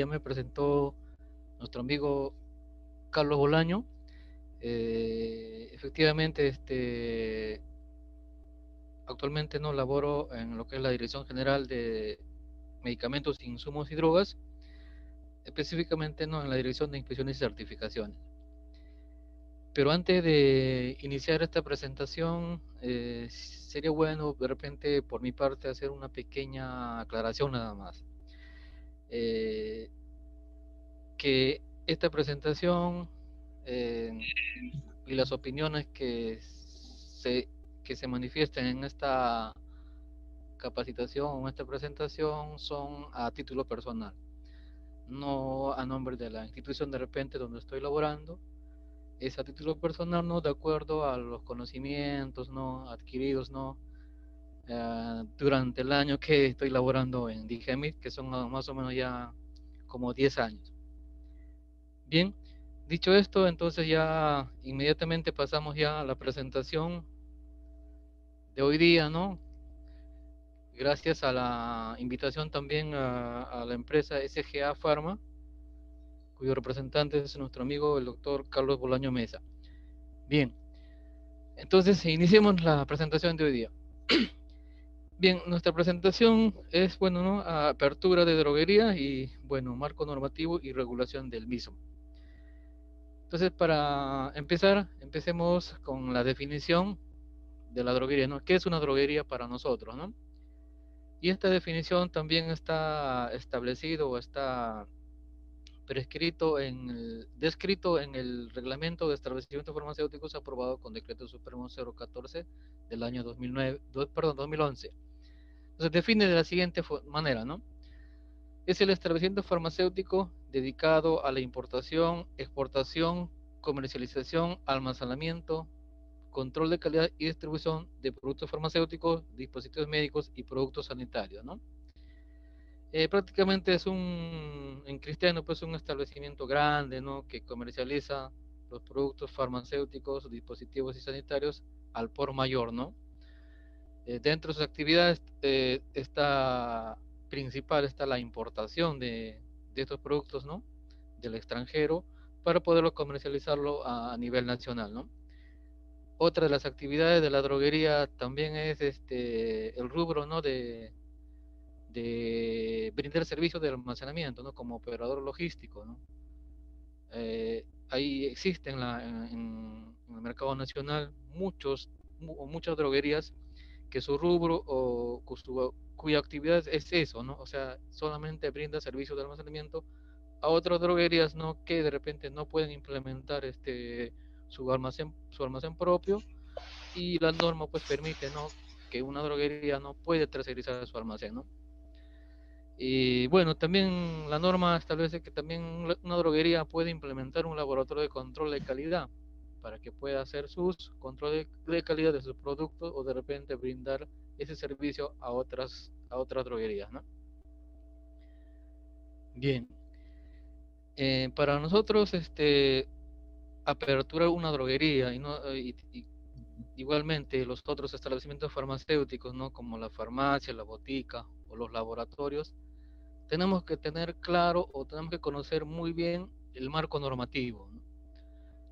Ya me presentó nuestro amigo Carlos Bolaño. Efectivamente, actualmente no laboro en lo que es la Dirección General de Medicamentos, Insumos y Drogas, específicamente no en la Dirección de Inspecciones y Certificaciones. Pero antes de iniciar esta presentación, sería bueno de repente por mi parte hacer una pequeña aclaración nada más. Eh, que esta presentación y las opiniones que se manifiesten en esta capacitación o en esta presentación son a título personal, no a nombre de la institución de repente donde estoy laborando. Es a título personal, no de acuerdo a los conocimientos no adquiridos no durante el año que estoy laborando en Digemit, que son más o menos ya como 10 años. Bien, dicho esto, entonces ya inmediatamente pasamos ya a la presentación de hoy día, ¿no? Gracias a la invitación también a la empresa SGA Pharma, cuyo representante es nuestro amigo el doctor Carlos Bolaño Mesa. Bien, entonces iniciemos la presentación de hoy día. Bien, nuestra presentación es, bueno, ¿no? Apertura de droguería y, bueno, marco normativo y regulación del mismo. Entonces, para empezar, empecemos con la definición de la droguería, ¿no? ¿Qué es una droguería para nosotros, no? Y esta definición también está establecido o está descrito en el Reglamento de Establecimientos Farmacéuticos aprobado con Decreto Supremo 014 del año 2011. Entonces define de la siguiente manera, ¿no? Es el establecimiento farmacéutico dedicado a la importación, exportación, comercialización, almacenamiento, control de calidad y distribución de productos farmacéuticos, dispositivos médicos y productos sanitarios, ¿no? Prácticamente es en cristiano, pues un establecimiento grande, ¿no? Que comercializa los productos farmacéuticos, dispositivos y sanitarios al por mayor, ¿no? Dentro de sus actividades principal está la importación de estos productos, ¿no? Del extranjero para poderlo comercializarlo a nivel nacional, ¿no? Otra de las actividades de la droguería también es el rubro, ¿no? De brindar servicios de almacenamiento, ¿no? Como operador logístico, ¿no? Ahí existen en el mercado nacional muchas droguerías que su rubro o cuya actividad es eso, ¿no? O sea, solamente brinda servicios de almacenamiento a otras droguerías, ¿no? Que de repente no pueden implementar su almacén propio, y la norma pues permite, ¿no? Que una droguería no puede tercerizar su almacén, ¿no? Y bueno, también la norma establece que también una droguería puede implementar un laboratorio de control de calidad para que pueda hacer sus controles de calidad de sus productos o de repente brindar ese servicio a otras droguerías, ¿no? Bien, para nosotros, aperturar una droguería y igualmente los otros establecimientos farmacéuticos, ¿no? Como la farmacia, la botica o los laboratorios, tenemos que tener claro o tenemos que conocer muy bien el marco normativo, ¿no?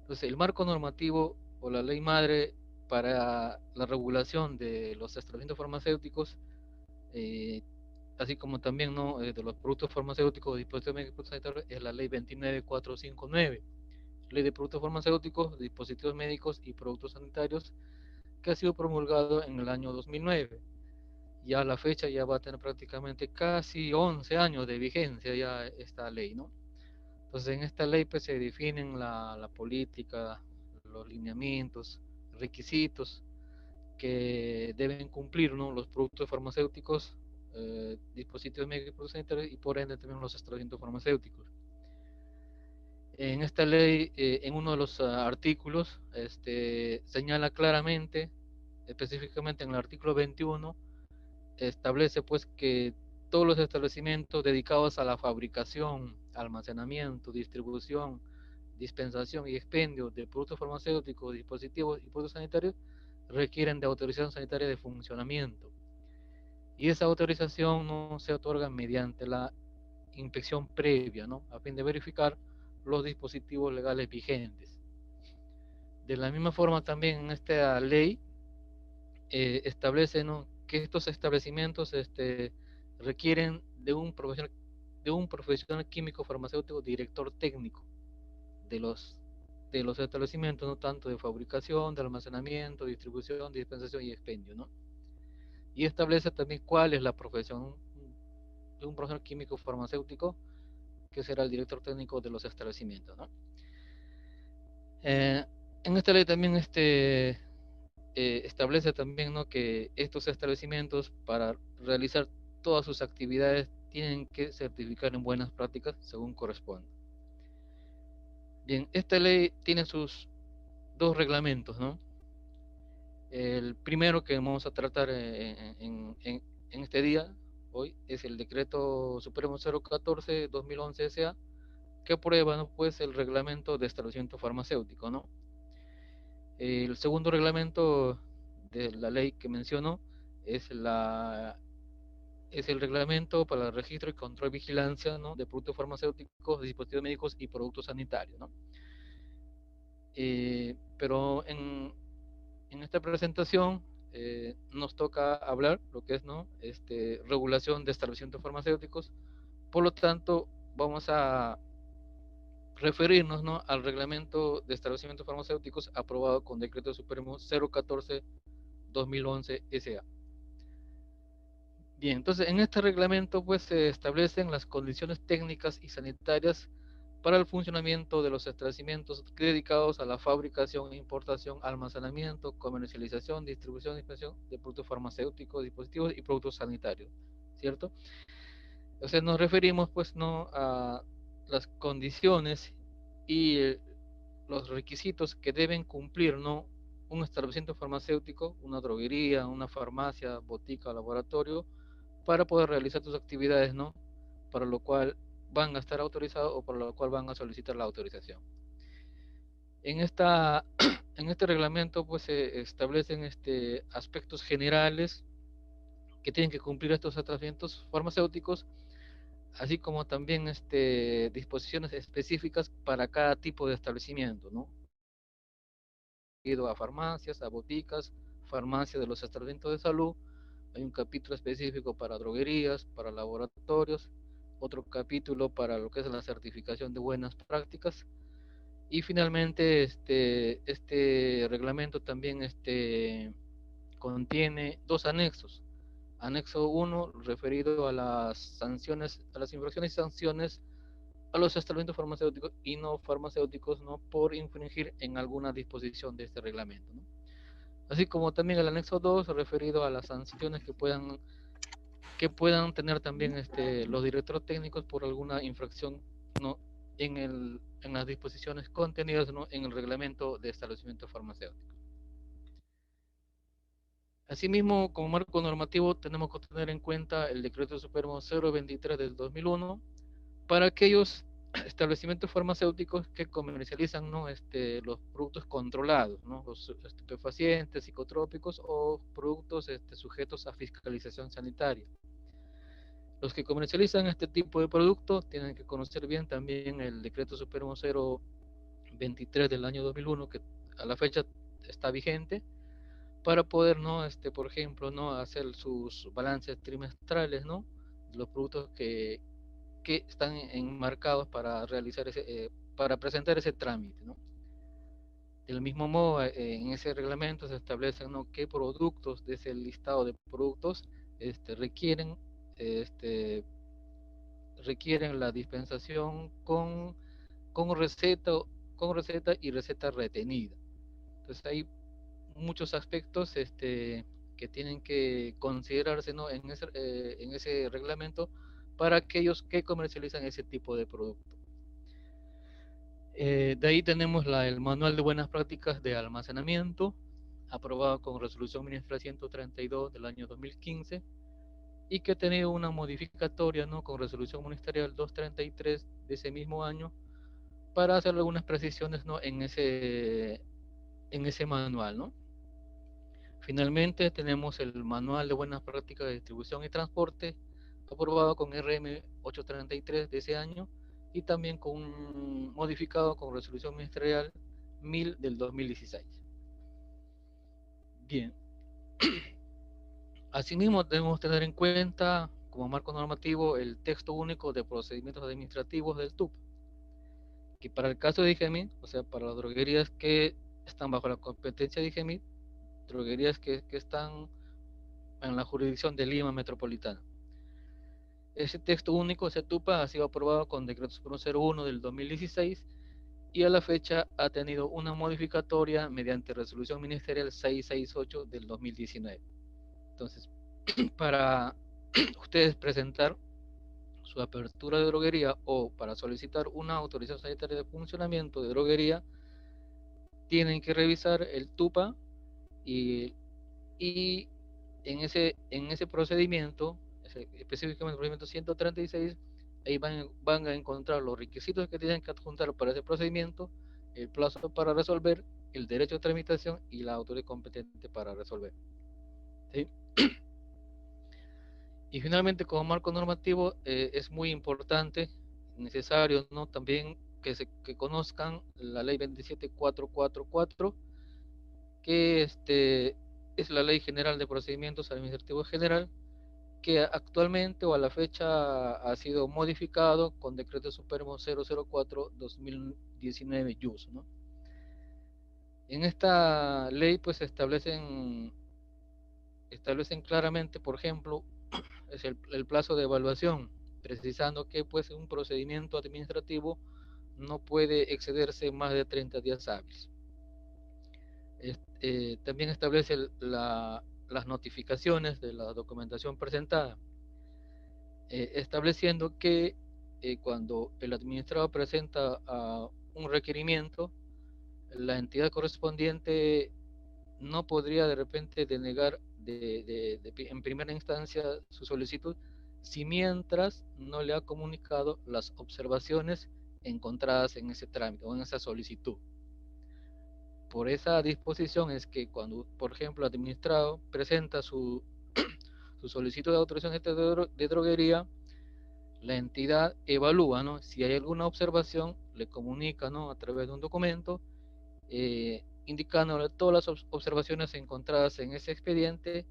Entonces, el marco normativo o la ley madre para la regulación de los establecimientos farmacéuticos, eh, así como también, ¿no? De los productos farmacéuticos, dispositivos médicos sanitarios, es la ley 29459, ley de productos farmacéuticos, dispositivos médicos y productos sanitarios, que ha sido promulgado en el año 2009. Ya a la fecha ya va a tener prácticamente casi 11 años de vigencia ya esta ley, ¿no? Entonces en esta ley pues se definen la política, los lineamientos, requisitos que deben cumplir, ¿no? Los productos farmacéuticos, dispositivos médicos sanitarios y por ende también los establecimientos farmacéuticos. En esta ley, en uno de los artículos, señala claramente, específicamente en el artículo 21, establece pues que todos los establecimientos dedicados a la fabricación, almacenamiento, distribución, dispensación y expendio de productos farmacéuticos, dispositivos y productos sanitarios requieren de autorización sanitaria de funcionamiento. Y esa autorización no se otorga mediante la inspección previa, ¿no? A fin de verificar los dispositivos legales vigentes. De la misma forma también en esta ley establece, ¿no?, que estos establecimientos requieren de un profesional químico farmacéutico director técnico de los establecimientos, no tanto de fabricación, de almacenamiento, distribución, dispensación y expendio, ¿no? Y establece también cuál es la profesión de un profesional químico farmacéutico, que será el director técnico de los establecimientos, ¿no? En esta ley también establece también, ¿no?, que estos establecimientos, para realizar todas sus actividades, tienen que certificar en buenas prácticas según corresponde. Bien, esta ley tiene sus dos reglamentos, ¿no? El primero que vamos a tratar en este día, hoy, es el Decreto Supremo 014-2011 SA, que aprueba, ¿no?, pues, el reglamento de establecimiento farmacéutico, ¿no? El segundo reglamento de la ley que menciono es el reglamento para el registro y control y vigilancia, ¿no?, de productos farmacéuticos, dispositivos médicos y productos sanitarios, ¿no? Pero en esta presentación nos toca hablar lo que es, ¿no?, regulación de establecimientos farmacéuticos. Por lo tanto, vamos a referirnos, ¿no?, al reglamento de establecimientos farmacéuticos aprobado con Decreto Supremo 014-2011 SA. Bien, entonces en este reglamento pues se establecen las condiciones técnicas y sanitarias para el funcionamiento de los establecimientos dedicados a la fabricación, importación, almacenamiento, comercialización, distribución y dispensación de productos farmacéuticos, dispositivos y productos sanitarios, ¿cierto? Entonces nos referimos pues, ¿no?, a las condiciones y los requisitos que deben cumplir, ¿no?, un establecimiento farmacéutico, una droguería, una farmacia, botica, laboratorio, para poder realizar tus actividades, ¿no?, para lo cual van a estar autorizados o para lo cual van a solicitar la autorización. En este reglamento pues se establecen aspectos generales que tienen que cumplir estos establecimientos farmacéuticos, así como también disposiciones específicas para cada tipo de establecimiento, ¿no? A farmacias, a boticas, farmacias de los establecimientos de salud. Hay un capítulo específico para droguerías, para laboratorios, otro capítulo para lo que es la certificación de buenas prácticas. Y finalmente este reglamento también contiene dos anexos. Anexo 1 referido a las sanciones, a las infracciones y sanciones a los establecimientos farmacéuticos y no farmacéuticos, ¿no?, por infringir en alguna disposición de este reglamento, ¿no? Así como también el anexo 2 referido a las sanciones que puedan tener también los directores técnicos por alguna infracción, ¿no?, en las disposiciones contenidas, ¿no?, en el reglamento de establecimiento farmacéutico. Asimismo, como marco normativo tenemos que tener en cuenta el Decreto Supremo 023 del 2001 para aquellos establecimientos farmacéuticos que comercializan, ¿no?, los productos controlados, ¿no?, los estupefacientes, psicotrópicos o productos sujetos a fiscalización sanitaria. Los que comercializan este tipo de productos tienen que conocer bien también el Decreto Supremo 023 del año 2001, que a la fecha está vigente, para poder, ¿no?, por ejemplo, ¿no?, hacer sus balances trimestrales, ¿no?, de los productos que están enmarcados para realizar para presentar ese trámite, ¿no? Del mismo modo, en ese reglamento se establecen, ¿no?, qué productos de ese listado de productos este, requieren la dispensación con receta, y receta retenida. Entonces hay muchos aspectos que tienen que considerarse, ¿no?, en ese reglamento para aquellos que comercializan ese tipo de producto. De ahí tenemos el Manual de Buenas Prácticas de Almacenamiento, aprobado con Resolución Ministerial 132 del año 2015, y que ha tenido una modificatoria, ¿no?, con Resolución Ministerial 233 de ese mismo año, para hacer algunas precisiones, ¿no?, en ese manual, ¿no? Finalmente tenemos el Manual de Buenas Prácticas de Distribución y Transporte, aprobado con RM 833 de ese año y también modificado con resolución ministerial 1000 del 2016. Bien, asimismo debemos tener en cuenta como marco normativo el texto único de procedimientos administrativos del TUP, que para el caso de IGEMI, o sea, para las droguerías que están bajo la competencia de IGEMI, droguerías que están en la jurisdicción de Lima Metropolitana. Ese texto único, ese TUPA, ha sido aprobado con decreto Supremo 01 del 2016 y a la fecha ha tenido una modificatoria mediante resolución ministerial 668 del 2019. Entonces, para ustedes presentar su apertura de droguería o para solicitar una autorización sanitaria de funcionamiento de droguería, tienen que revisar el TUPA y, y en ese procedimiento, específicamente el procedimiento 136, ahí van a encontrar los requisitos que tienen que adjuntar para ese procedimiento, el plazo para resolver, el derecho de tramitación y la autoridad competente para resolver. ¿Sí? Y finalmente, como marco normativo, es muy importante, necesario, ¿no? También que conozcan la ley 27444, que es la Ley General de Procedimientos Administrativos General, que actualmente o a la fecha ha sido modificado con Decreto Supremo 004-2019 YUS, ¿no? En esta ley pues establecen claramente, por ejemplo, es el plazo de evaluación, precisando que pues un procedimiento administrativo no puede excederse más de 30 días hábiles. También establece las notificaciones de la documentación presentada, estableciendo que cuando el administrado presenta un requerimiento, la entidad correspondiente no podría de repente denegar en primera instancia su solicitud si mientras no le ha comunicado las observaciones encontradas en ese trámite o en esa solicitud. Por esa disposición es que cuando, por ejemplo, el administrado presenta su solicitud de autorización de droguería, la entidad evalúa, ¿no? Si hay alguna observación, le comunica, ¿no? A través de un documento, indicándole todas las observaciones encontradas en ese expediente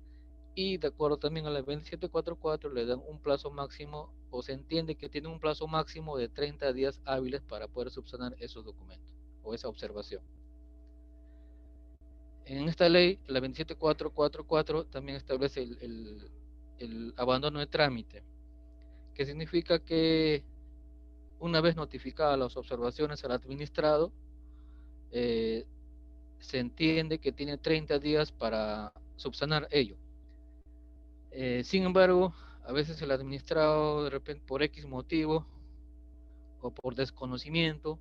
y de acuerdo también a la 2744 le dan un plazo máximo o se entiende que tiene un plazo máximo de 30 días hábiles para poder subsanar esos documentos o esa observación. En esta ley, la 27444, también establece el abandono de trámite, que significa que una vez notificadas las observaciones al administrado, se entiende que tiene 30 días para subsanar ello. Sin embargo, a veces el administrado, de repente, por X motivo o por desconocimiento,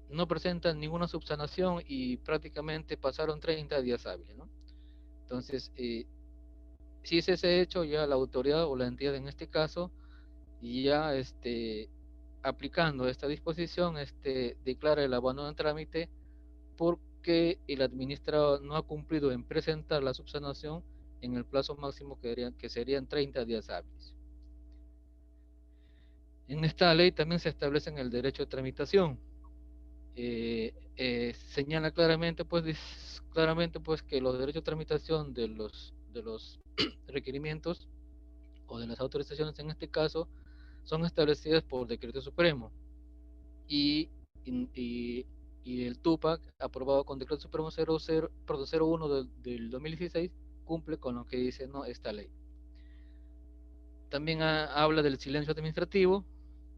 no presentan ninguna subsanación y prácticamente pasaron 30 días hábiles, ¿no? Entonces, si es ese hecho, ya la autoridad o la entidad en este caso, ya aplicando esta disposición, declara el abandono en trámite porque el administrador no ha cumplido en presentar la subsanación en el plazo máximo que serían 30 días hábiles. En esta ley también se establece el derecho de tramitación. Señala claramente pues que los derechos de tramitación de los requerimientos o de las autorizaciones en este caso son establecidas por decreto supremo y el TUPAC aprobado con decreto supremo 01 del 2016 cumple con lo que dice, ¿no?, esta ley. También habla del silencio administrativo.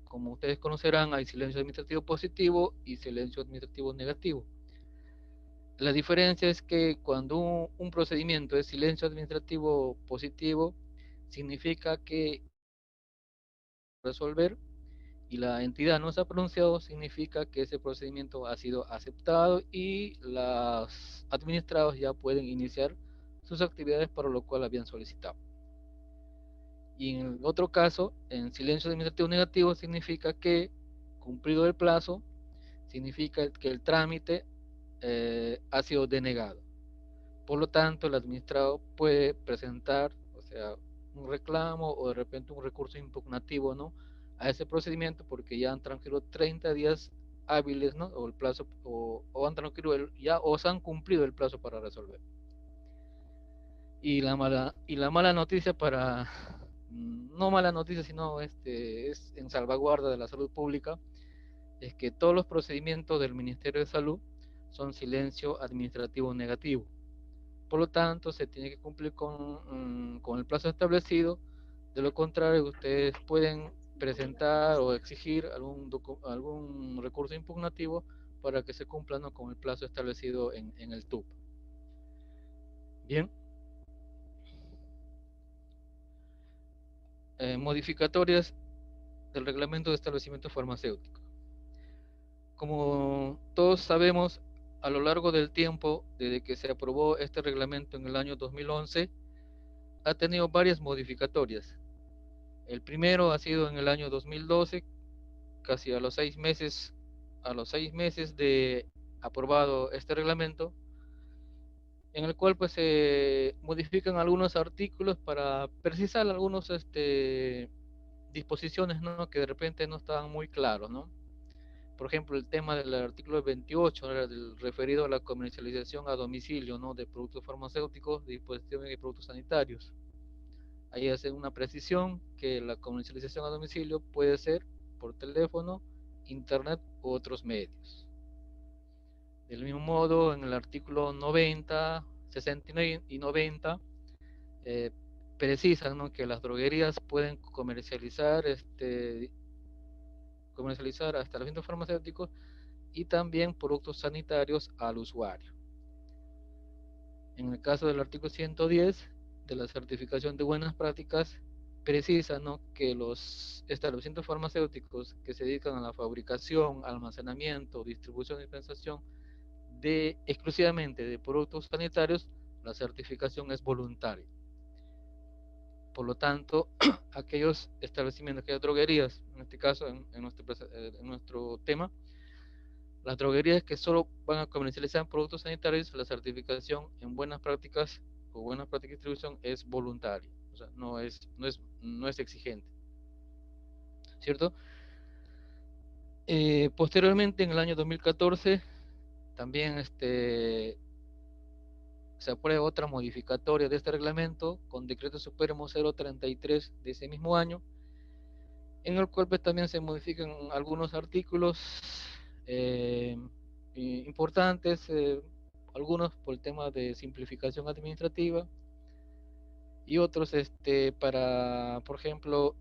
Como ustedes conocerán, hay silencio administrativo positivo y silencio administrativo negativo. La diferencia es que cuando un procedimiento es silencio administrativo positivo, significa que resolver y la entidad no se ha pronunciado, significa que ese procedimiento ha sido aceptado y los administrados ya pueden iniciar sus actividades para lo cual habían solicitado. Y en el otro caso, en silencio administrativo negativo, significa que cumplido el plazo, significa que el trámite ha sido denegado. Por lo tanto, el administrado puede presentar, o sea, un reclamo o de repente un recurso impugnativo, ¿no? A ese procedimiento, porque ya han transcurrido 30 días hábiles, ¿no? O el plazo, o han transcurrido ya, o se han cumplido el plazo para resolver. Y la mala noticia para, no mala noticia, sino es en salvaguarda de la salud pública, es que todos los procedimientos del Ministerio de Salud son silencio administrativo negativo. Por lo tanto, se tiene que cumplir con el plazo establecido. De lo contrario, ustedes pueden presentar o exigir algún recurso impugnativo para que se cumpla, ¿no?, con el plazo establecido en el TUP. Bien. Modificatorias del reglamento de establecimiento farmacéutico. Como todos sabemos, a lo largo del tiempo, desde que se aprobó este reglamento en el año 2011, ha tenido varias modificatorias. El primero ha sido en el año 2012, casi a los 6 meses de aprobado este reglamento, en el cual pues se modifican algunos artículos para precisar algunos disposiciones, ¿no?, que de repente no estaban muy claros, ¿no? Por ejemplo, el tema del artículo 28, ¿no?, referido a la comercialización a domicilio, ¿no?, de productos farmacéuticos, de dispositivos y productos sanitarios. Ahí hace una precisión que la comercialización a domicilio puede ser por teléfono, internet u otros medios. Del mismo modo, en el artículo 90, 69 y 90, precisan, ¿no?, que las droguerías pueden comercializar hasta establecimientos farmacéuticos y también productos sanitarios al usuario. En el caso del artículo 110 de la certificación de buenas prácticas, precisa, ¿no?, que los establecimientos farmacéuticos que se dedican a la fabricación, almacenamiento, distribución y dispensación exclusivamente de productos sanitarios, la certificación es voluntaria. Por lo tanto, aquellos establecimientos, aquellas droguerías, en este caso, en nuestro tema, las droguerías que solo van a comercializar productos sanitarios, la certificación en buenas prácticas o buenas prácticas de distribución es voluntaria, o sea, no es exigente, ¿cierto? Posteriormente, en el año 2014, también se aprueba otra modificatoria de este reglamento con decreto supremo 033 de ese mismo año, en el cual pues, también se modifican algunos artículos importantes, algunos por el tema de simplificación administrativa y otros para, por ejemplo,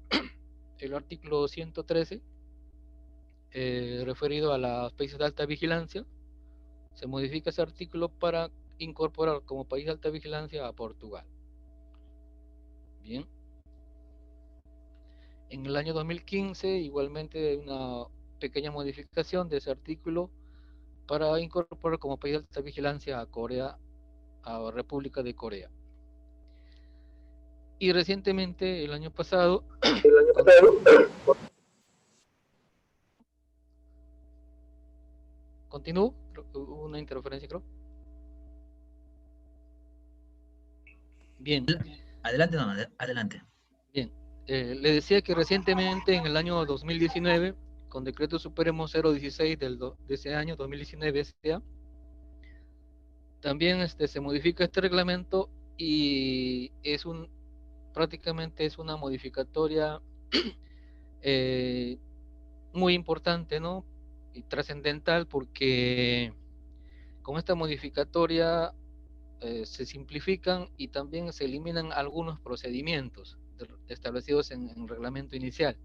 el artículo 113 referido a los países de alta vigilancia. Se modifica ese artículo para incorporar como país de alta vigilancia a Portugal. Bien. En el año 2015 igualmente hay una pequeña modificación de ese artículo para incorporar como país de alta vigilancia a Corea, a República de Corea. Y recientemente, el año pasado, ¿continúo? Hubo una interferencia, creo. Bien. Adelante, no, adelante. Bien. Le decía que recientemente, en el año 2019, con decreto supremo 016 de ese año 2019 STA, también se modifica este reglamento y prácticamente es una modificatoria muy importante, ¿no?, y trascendental, porque con esta modificatoria se simplifican y también se eliminan algunos procedimientos establecidos en el reglamento inicial.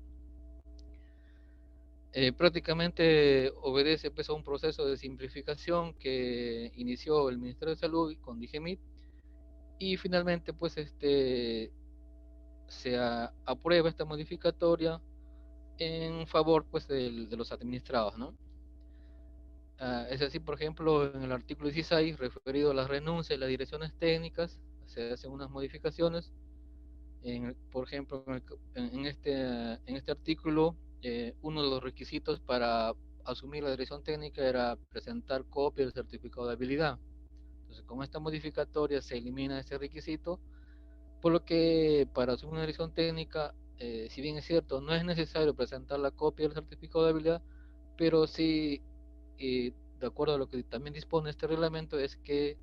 Prácticamente obedece pues a un proceso de simplificación que inició el Ministerio de Salud con DIGEMIT y finalmente pues se aprueba esta modificatoria en favor pues de los administrados, ¿no? Es así, por ejemplo, en el artículo 16 referido a las renuncias y las direcciones técnicas se hacen unas modificaciones. Por ejemplo, en este artículo, uno de los requisitos para asumir la dirección técnica era presentar copia del certificado de habilidad. Entonces, con esta modificatoria se elimina ese requisito Por lo que para asumir una dirección técnica, si bien es cierto, no es necesario presentar la copia del certificado de habilidad, pero sí, de acuerdo a lo que también dispone este reglamento, es que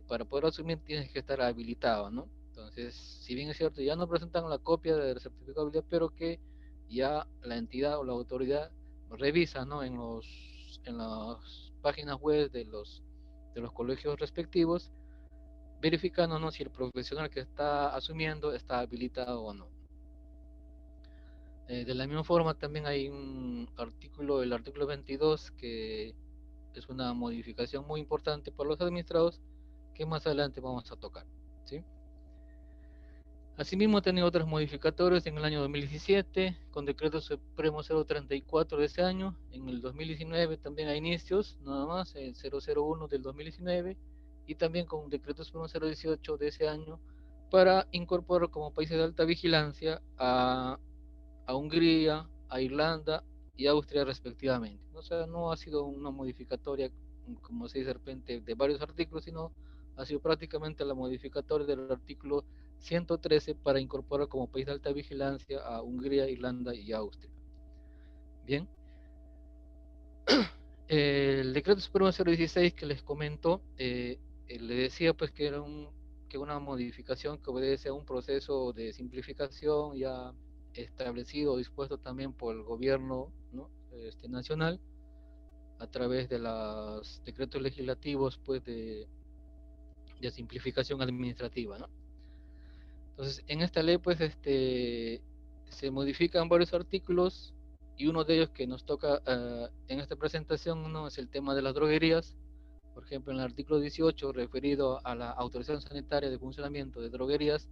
para poder asumir tienes que estar habilitado, ¿no? Entonces, si bien es cierto, ya no presentan la copia del certificado de habilidad, pero que ya la entidad o la autoridad revisa, ¿no? En las páginas web de los colegios respectivos, verificando, ¿no?, si el profesional que está asumiendo está habilitado o no. De la misma forma, también hay un artículo, el artículo 22, que es una modificación muy importante para los administrados, que más adelante vamos a tocar, ¿sí? Asimismo, ha tenido otros modificatorios en el año 2017, con decreto supremo 034 de ese año. En el 2019 también a inicios, nada más, el 001 del 2019, y también con decreto supremo 018 de ese año, para incorporar como países de alta vigilancia a Hungría, a Irlanda y Austria respectivamente. O sea, no ha sido una modificatoria, como se dice de repente, de varios artículos, sino ha sido prácticamente la modificatoria del artículo 113 para incorporar como país de alta vigilancia a Hungría, Irlanda y Austria. Bien, el decreto supremo 016 que les comento, le decía pues que era que una modificación que obedece a un proceso de simplificación ya establecido, dispuesto también por el gobierno, ¿no?, nacional, a través de los decretos legislativos pues de simplificación administrativa, ¿no? Entonces, en esta ley pues se modifican varios artículos, y uno de ellos que nos toca en esta presentación, ¿no?, es el tema de las droguerías. Por ejemplo, en el artículo 18, referido a la autorización sanitaria de funcionamiento de droguerías,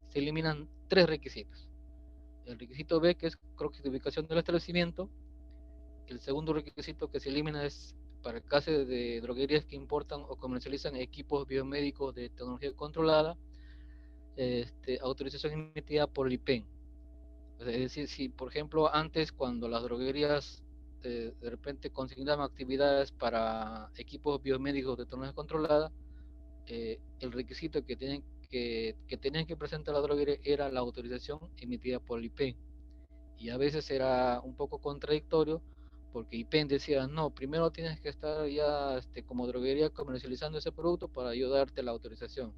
se eliminan tres requisitos. El requisito B, que es croquis de ubicación del establecimiento. El segundo requisito que se elimina es para el caso de droguerías que importan o comercializan equipos biomédicos de tecnología controlada, autorización emitida por el IPEN. Es decir, si por ejemplo antes, cuando las droguerías de repente consignaban actividades para equipos biomédicos de tecnología controlada, el requisito que tenían que presentar la droguería era la autorización emitida por el IPEN. Y a veces era un poco contradictorio, porque IPEN decía, no, primero tienes que estar ya como droguería comercializando ese producto para ayudarte la autorización.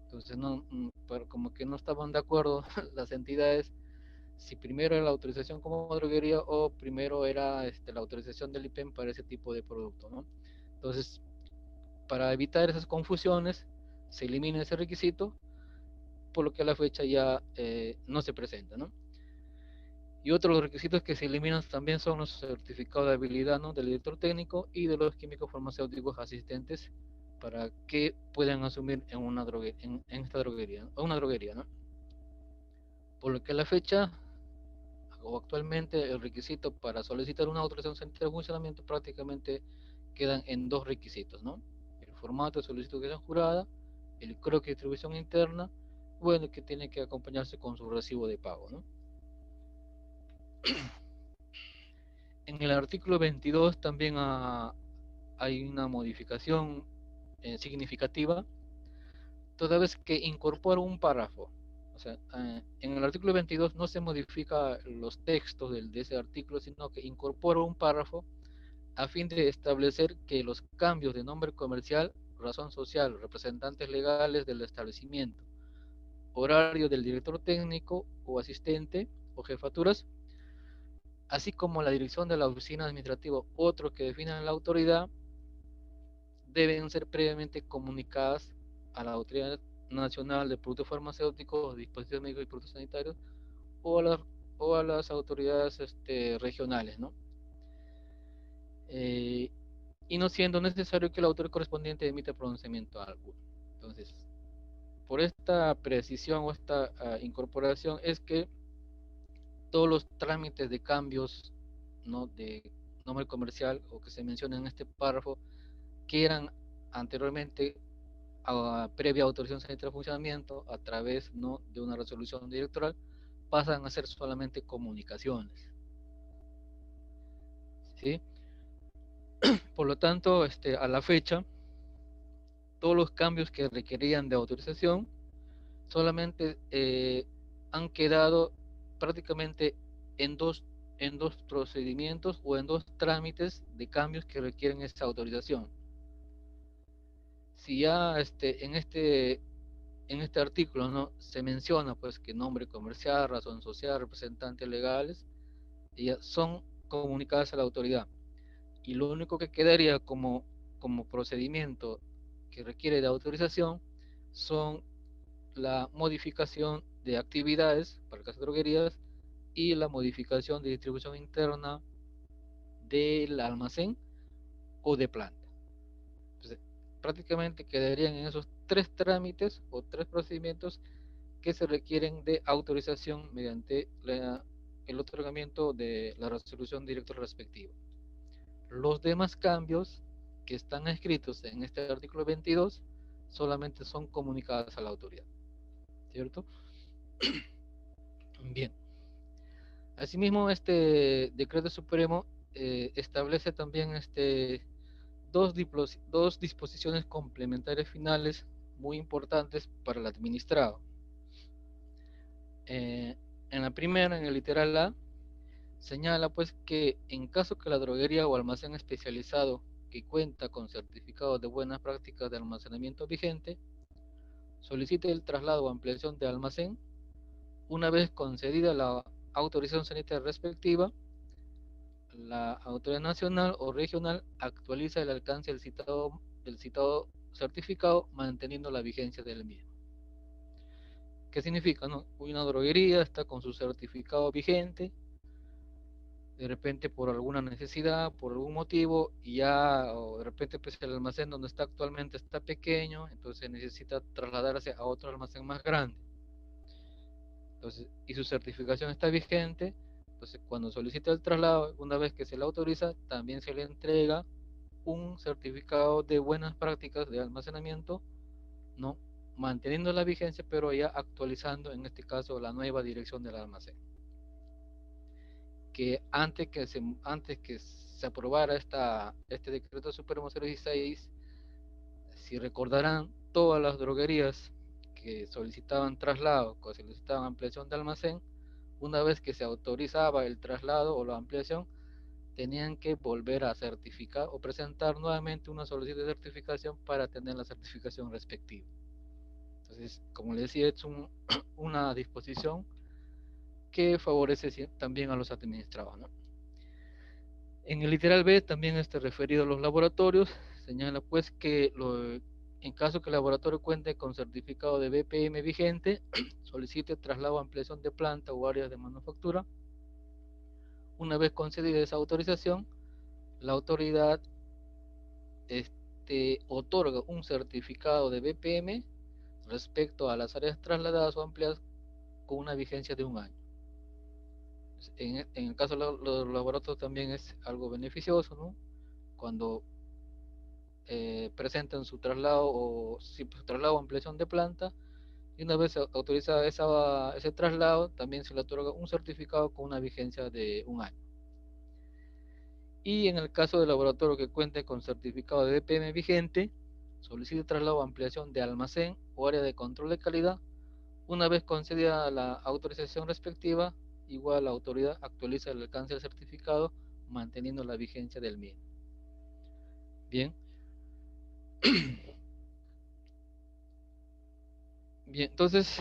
Entonces, no, pero como que no estaban de acuerdo las entidades, si primero era la autorización como droguería o primero era la autorización del IPEN para ese tipo de producto, ¿no? Entonces, para evitar esas confusiones, se elimina ese requisito, por lo que a la fecha ya no se presenta, ¿no? Y otro de los requisitos que se eliminan también son los certificados de habilidad, ¿no?, del director técnico y de los químicos farmacéuticos asistentes, para que puedan asumir en esta droguería, o una droguería, ¿no? Por lo que a la fecha o actualmente el requisito para solicitar una autorización sanitaria de funcionamiento prácticamente quedan en dos requisitos, ¿no? El formato de solicitud jurada, el croquis de distribución interna, bueno, que tiene que acompañarse con su recibo de pago, ¿no? En el artículo 22 también hay una modificación significativa, toda vez que incorpora un párrafo. O sea, en el artículo 22 no se modifica los textos de ese artículo, sino que incorpora un párrafo a fin de establecer que los cambios de nombre comercial, razón social, representantes legales del establecimiento, horario del director técnico o asistente o jefaturas, así como la dirección de la oficina administrativa, otros que definan la autoridad, deben ser previamente comunicadas a la Autoridad Nacional de Productos Farmacéuticos, Dispositivos Médicos y Productos Sanitarios, o a las autoridades regionales, ¿no? Eh, y no siendo necesario que la autoridad correspondiente emita pronunciamiento alguno. Entonces, por esta precisión o esta incorporación es que todos los trámites de cambios, ¿no?, de nombre comercial o que se menciona en este párrafo, que eran anteriormente previa autorización sanitaria de funcionamiento a través, ¿no?, de una resolución directoral, pasan a ser solamente comunicaciones, ¿sí? Por lo tanto, a la fecha, todos los cambios que requerían de autorización solamente han quedado prácticamente en dos, procedimientos o en dos trámites de cambios que requieren esta autorización. Si ya en este artículo no se menciona pues que nombre comercial, razón social, representantes legales, ya son comunicadas a la autoridad, y lo único que quedaría como procedimiento que requiere de autorización son la modificación de actividades para las droguerías y la modificación de distribución interna del almacén o de planta. Entonces, prácticamente quedarían en esos tres trámites o tres procedimientos que se requieren de autorización mediante el otorgamiento de la resolución directora respectiva. Los demás cambios que están escritos en este artículo 22 solamente son comunicadas a la autoridad, ¿cierto? Bien. Asimismo, este decreto supremo establece también dos disposiciones complementarias finales muy importantes para el administrado. En la primera, en el literal A, señala pues que en caso que la droguería o almacén especializado que cuenta con certificado de buenas prácticas de almacenamiento vigente solicite el traslado o ampliación de almacén, una vez concedida la autorización sanitaria respectiva, la autoridad nacional o regional actualiza el alcance del citado certificado manteniendo la vigencia del mismo. ¿Qué significa? No? Una droguería está con su certificado vigente, de repente por alguna necesidad, por algún motivo, y ya, o de repente pues el almacén donde está actualmente está pequeño, entonces necesita trasladarse a otro almacén más grande. Entonces, y su certificación está vigente, entonces cuando solicita el traslado, una vez que se le autoriza, también se le entrega un certificado de buenas prácticas de almacenamiento, ¿no? Manteniendo la vigencia, pero ya actualizando en este caso la nueva dirección del almacén. Que antes que se aprobara este decreto supremo 016, si recordarán, todas las droguerías que solicitaban traslado, que solicitaban ampliación de almacén, una vez que se autorizaba el traslado o la ampliación, tenían que volver a certificar o presentar nuevamente una solicitud de certificación para tener la certificación respectiva. Entonces, como les decía, es una disposición que favorece también a los administrados, ¿no? En el literal B, también referido a los laboratorios, señala pues que en caso que el laboratorio cuente con certificado de BPM vigente, solicite traslado o ampliación de planta o áreas de manufactura. Una vez concedida esa autorización, la autoridad otorga un certificado de BPM respecto a las áreas trasladadas o ampliadas con una vigencia de 1 año. En el caso de los laboratorios también es algo beneficioso, ¿no? Cuando presentan su traslado o ampliación de planta, y una vez autorizada ese traslado, también se le otorga un certificado con una vigencia de 1 año. Y en el caso del laboratorio que cuente con certificado de BPM vigente, solicite traslado o ampliación de almacén o área de control de calidad. Una vez concedida la autorización respectiva, igual la autoridad actualiza el alcance del certificado manteniendo la vigencia del mismo. Bien. Bien, entonces,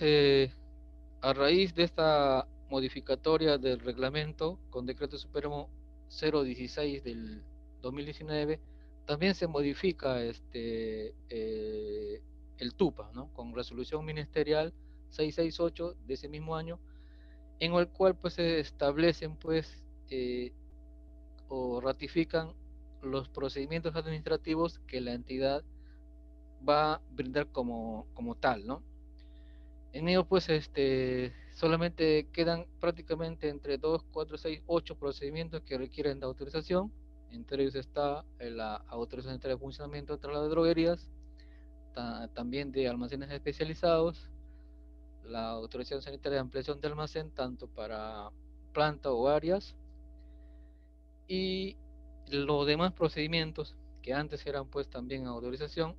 a raíz de esta modificatoria del reglamento con decreto supremo 016 del 2019, también se modifica el TUPA, ¿no? Con resolución ministerial 668 de ese mismo año, en el cual pues se establecen pues o ratifican los procedimientos administrativos que la entidad va a brindar como tal, ¿no? En ello pues solamente quedan prácticamente entre 2, 4, 6, 8 procedimientos que requieren de autorización. Entre ellos está la autorización de funcionamiento de traslado de droguerías, también de almacenes especializados, la autorización sanitaria de ampliación de almacén tanto para planta o áreas, y los demás procedimientos que antes eran pues también autorización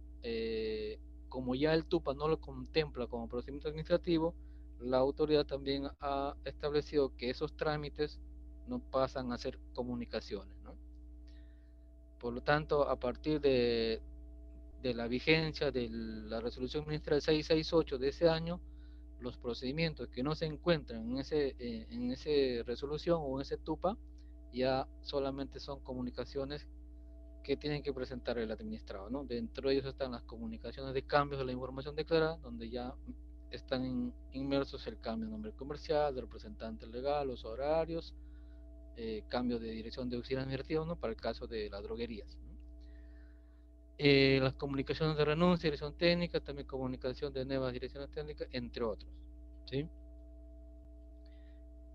como ya el TUPA no lo contempla como procedimiento administrativo, la autoridad también ha establecido que esos trámites no pasan a ser comunicaciones, ¿no? Por lo tanto, a partir de la vigencia de la resolución ministerial 668 de ese año, los procedimientos que no se encuentran en ese resolución o en ese TUPA ya solamente son comunicaciones que tienen que presentar el administrado, ¿no? Dentro de ellos están las comunicaciones de cambios de la información declarada, donde ya están inmersos el cambio de nombre comercial, de representante legal, los horarios, cambio de dirección de oficina administrativa, ¿no? Para el caso de las droguerías, ¿no? Las comunicaciones de renuncia, dirección técnica, también comunicación de nuevas direcciones técnicas, entre otros, ¿sí?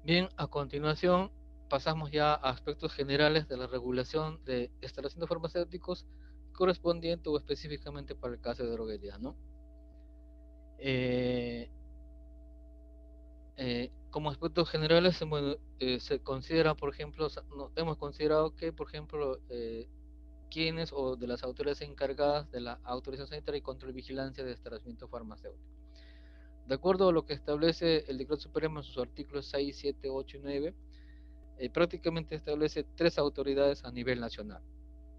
Bien, a continuación pasamos ya a aspectos generales de la regulación de instalaciones farmacéuticos correspondiente o específicamente para el caso de droguería, ¿no? Eh, como aspectos generales, bueno, se considera, por ejemplo, hemos considerado que, por ejemplo, quienes o de las autoridades encargadas de la autorización sanitaria y control y vigilancia de establecimientos farmacéuticos. De acuerdo a lo que establece el Decreto Supremo en sus artículos 6, 7, 8 y 9, prácticamente establece tres autoridades a nivel nacional,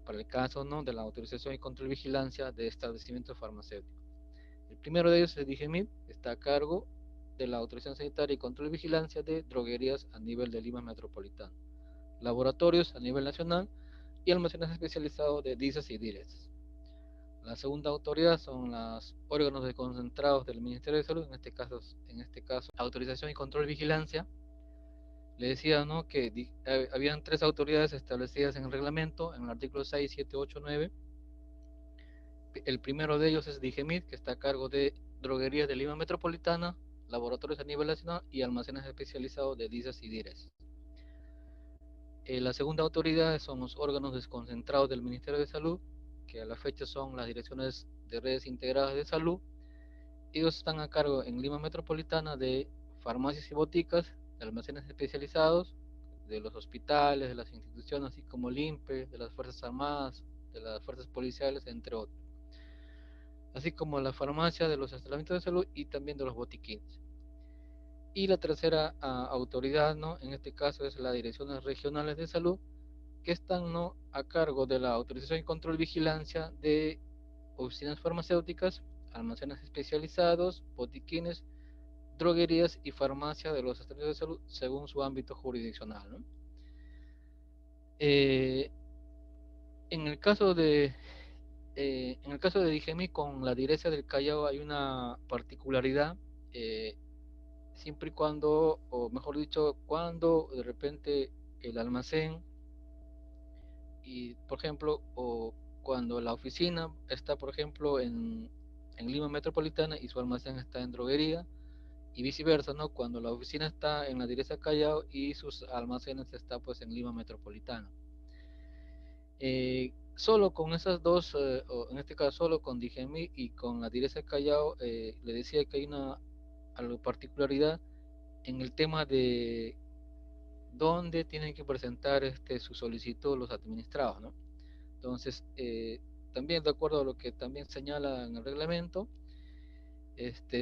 para el caso, ¿no?, de la autorización y control y vigilancia de establecimientos farmacéuticos. El primero de ellos es el DIGEMID, que está a cargo de la autorización sanitaria y control y vigilancia de droguerías a nivel de Lima Metropolitana, laboratorios a nivel nacional y almacenes especializados de DISAS y DIRES. La segunda autoridad son los órganos desconcentrados del Ministerio de Salud, en este caso autorización y control y vigilancia. Le decía, ¿no?, que habían tres autoridades establecidas en el reglamento, en el artículo 6, 7, 8, 9. El primero de ellos es DIGEMID, que está a cargo de droguerías de Lima Metropolitana, laboratorios a nivel nacional y almacenes especializados de DISAS y DIRES. La segunda autoridad son los órganos desconcentrados del Ministerio de Salud, que a la fecha son las direcciones de redes integradas de salud. Ellos están a cargo en Lima Metropolitana de farmacias y boticas, de almacenes especializados, de los hospitales, de las instituciones, así como el INPE, de las Fuerzas Armadas, de las Fuerzas Policiales, entre otros. Así como la farmacia, de los establecimientos de salud y también de los botiquines. Y la tercera autoridad, ¿no?, en este caso es las direcciones regionales de salud, que están, ¿no?, a cargo de la autorización y control y vigilancia de oficinas farmacéuticas, almacenes especializados, botiquines, droguerías y farmacia de los establecimientos de salud según su ámbito jurisdiccional, ¿no? En el caso de DIGEMI con la Direccia del Callao hay una particularidad, siempre y cuando, o mejor dicho, cuando de repente el almacén y, por ejemplo, o cuando la oficina está, por ejemplo, en Lima Metropolitana y su almacén está en droguería, y viceversa, ¿no?, cuando la oficina está en la Dirección Callao y sus almacenes está pues en Lima Metropolitana. Solo con esas dos, o en este caso solo con DIGEMI y con la Dirección Callao, le decía que hay una particularidad en el tema de dónde tienen que presentar su solicitud los administrados, ¿no? Entonces, también de acuerdo a lo que también señala en el reglamento,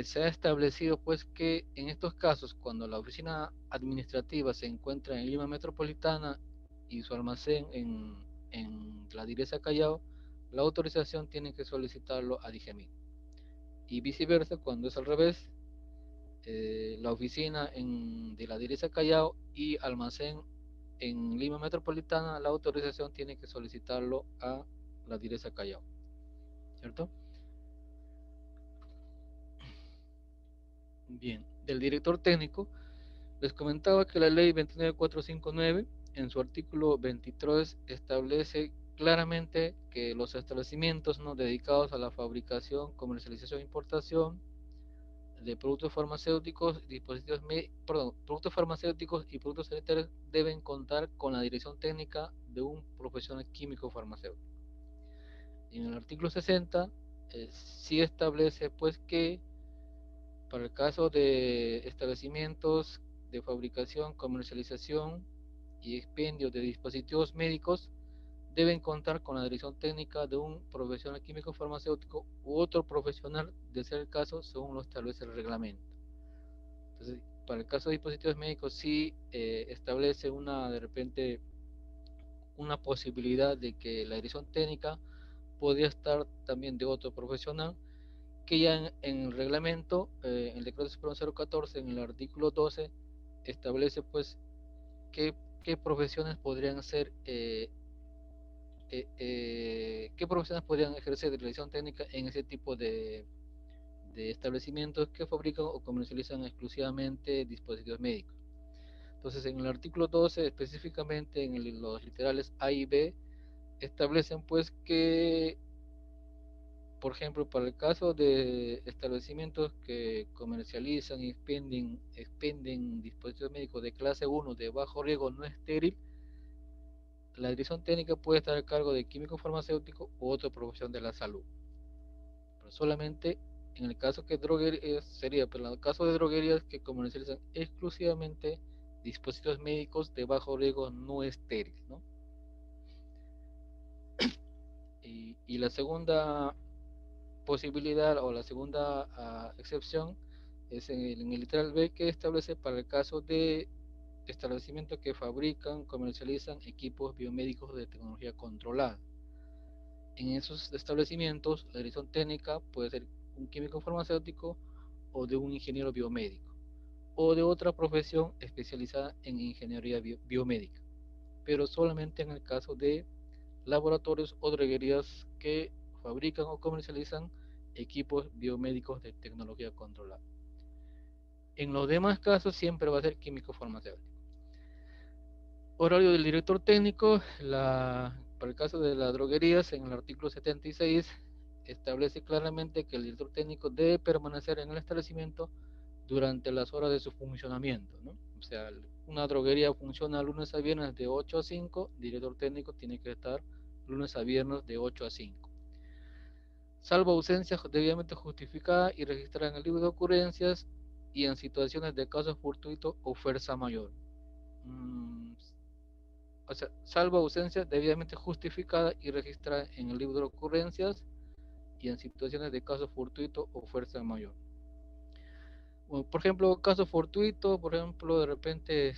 se ha establecido pues que en estos casos, cuando la oficina administrativa se encuentra en Lima Metropolitana y su almacén en la Direza Callao, la autorización tiene que solicitarlo a DIGEMID. Y viceversa, cuando es al revés, la oficina de la Direza Callao y almacén en Lima Metropolitana, la autorización tiene que solicitarlo a la Direza Callao, ¿cierto? Bien, del director técnico, les comentaba que la ley 29459 en su artículo 23 establece claramente que los establecimientos no dedicados a la fabricación, comercialización e importación de productos farmacéuticos, productos farmacéuticos y productos sanitarios deben contar con la dirección técnica de un profesional químico farmacéutico. Y en el artículo 60 sí establece pues que para el caso de establecimientos de fabricación, comercialización y expendio de dispositivos médicos, deben contar con la dirección técnica de un profesional químico farmacéutico u otro profesional, de ser el caso, según lo establece el reglamento. Entonces, para el caso de dispositivos médicos, sí establece de repente, una posibilidad de que la dirección técnica podría estar también de otro profesional, que ya en el reglamento, en el decreto supremo 014, en el artículo 12, establece pues qué, qué profesiones podrían ser, qué profesiones podrían ejercer de dirección técnica en ese tipo de establecimientos que fabrican o comercializan exclusivamente dispositivos médicos. Entonces, en el artículo 12, específicamente en los literales A y B, establecen pues que, por ejemplo, para el caso de establecimientos que comercializan y expenden dispositivos médicos de clase 1 de bajo riesgo no estéril, la dirección técnica puede estar a cargo de químico farmacéutico u otra profesión de la salud. Pero solamente en el caso que droguerías sería, pero en el caso de droguerías que comercializan exclusivamente dispositivos médicos de bajo riesgo no estéril, ¿no? Y la segunda posibilidad o la segunda excepción es en el literal B, que establece para el caso de establecimientos que fabrican, comercializan equipos biomédicos de tecnología controlada. En esos establecimientos, la dirección técnica puede ser un químico farmacéutico o de un ingeniero biomédico o de otra profesión especializada en ingeniería biomédica, pero solamente en el caso de laboratorios o droguerías que fabrican o comercializan equipos biomédicos de tecnología controlada. En los demás casos siempre va a ser químico farmacéutico. Horario del director técnico, para el caso de las droguerías, en el artículo 76 establece claramente que el director técnico debe permanecer en el establecimiento durante las horas de su funcionamiento, ¿no? O sea, una droguería funciona lunes a viernes de 8 a 5, el director técnico tiene que estar lunes a viernes de 8 a 5. Salvo ausencia debidamente justificada y registrada en el libro de ocurrencias y en situaciones de caso fortuito o fuerza mayor. O sea, salvo ausencia debidamente justificada y registrada en el libro de ocurrencias y en situaciones de caso fortuito o fuerza mayor. Bueno, por ejemplo, caso fortuito, por ejemplo, de repente,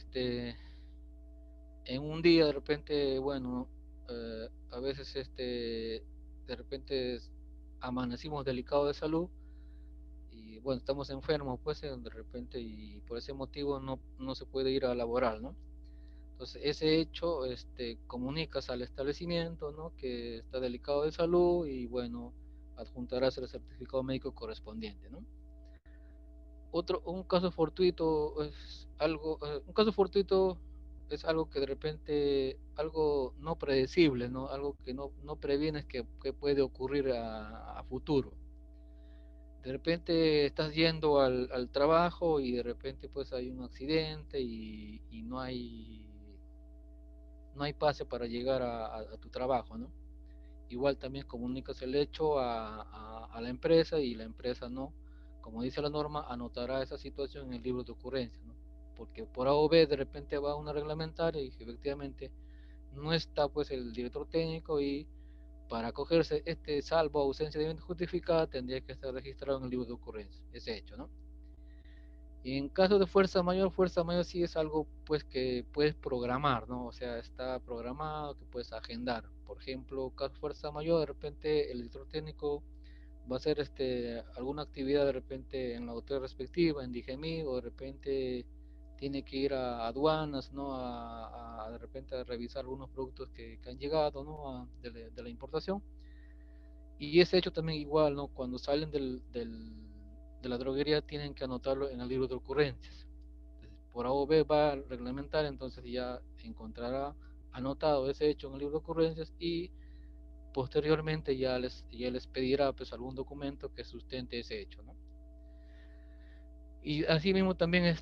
en un día, de repente, bueno, a veces, de repente amanecimos delicados de salud y, bueno, estamos enfermos, pues, de repente, y por ese motivo no se puede ir a laborar, ¿no? Entonces, ese hecho, comunicas al establecimiento, ¿no?, que está delicado de salud y, bueno, adjuntarás el certificado médico correspondiente, ¿no? Un caso fortuito es algo, un caso fortuito es algo que de repente, algo no predecible, ¿no? Algo que no previenes que puede ocurrir a futuro. De repente estás yendo al trabajo y de repente pues hay un accidente y no hay pase para llegar a tu trabajo, ¿no? Igual también comunicas el hecho a la empresa y la empresa no, como dice la norma, anotará esa situación en el libro de ocurrencias, ¿no? Porque por A o B de repente va una reglamentaria y efectivamente no está pues el director técnico y para acogerse salvo ausencia de justificada tendría que estar registrado en el libro de ocurrencias, ese hecho, ¿no? Y en caso de fuerza mayor sí es algo pues que puedes programar, ¿no? O sea, está programado que puedes agendar. Por ejemplo, caso de fuerza mayor, de repente el director técnico va a hacer alguna actividad de repente en la hotel respectiva, en DGMI, o de repente tiene que ir a aduanas, ¿no? De repente a revisar algunos productos que han llegado, ¿no? De la importación. Y ese hecho también igual, ¿no? Cuando salen de la droguería tienen que anotarlo en el libro de ocurrencias. Entonces, por A o B va a reglamentar, entonces ya encontrará anotado ese hecho en el libro de ocurrencias y posteriormente ya les pedirá pues algún documento que sustente ese hecho, ¿no? Y asimismo también en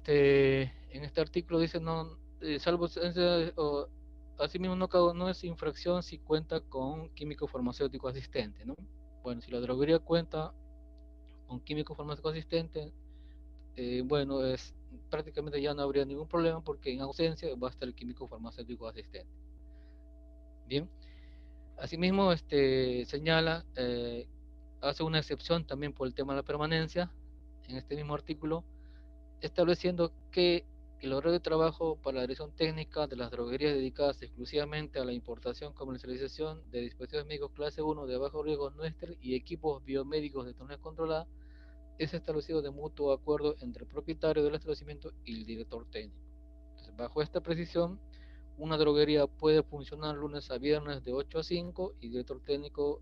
este artículo dice, no, salvo o, asimismo no es infracción si cuenta con químico farmacéutico asistente, ¿no? Bueno, si la droguería cuenta con químico farmacéutico asistente, bueno, prácticamente ya no habría ningún problema porque en ausencia va a estar el químico farmacéutico asistente. Bien, Asimismo, señala, hace una excepción también por el tema de la permanencia en este mismo artículo, estableciendo que el horario de trabajo para la dirección técnica de las droguerías dedicadas exclusivamente a la importación, comercialización de dispositivos médicos clase 1 de bajo riesgo no y equipos biomédicos de tenencia controlada es establecido de mutuo acuerdo entre el propietario del establecimiento y el director técnico. Entonces, bajo esta precisión, una droguería puede funcionar lunes a viernes de 8 a 5 y el director técnico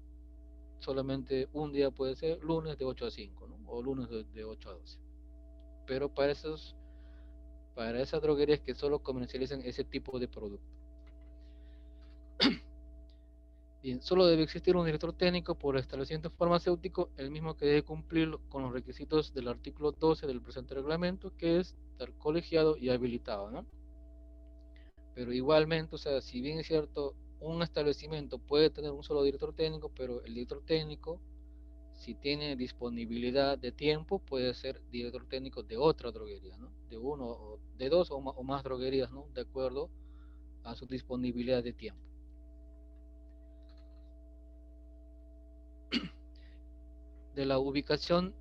solamente un día puede ser lunes de 8 a 5, ¿no? O lunes de 8 a 12. Pero para esas droguerías que solo comercializan ese tipo de producto. Bien, solo debe existir un director técnico por establecimiento farmacéutico, el mismo que debe cumplir con los requisitos del artículo 12 del presente reglamento, que es estar colegiado y habilitado, ¿no? Pero igualmente, o sea, si bien es cierto, un establecimiento puede tener un solo director técnico, pero el director técnico, si tiene disponibilidad de tiempo, puede ser director técnico de otra droguería, ¿no? De uno, de dos o más droguerías, ¿no? De acuerdo a su disponibilidad de tiempo. De la ubicación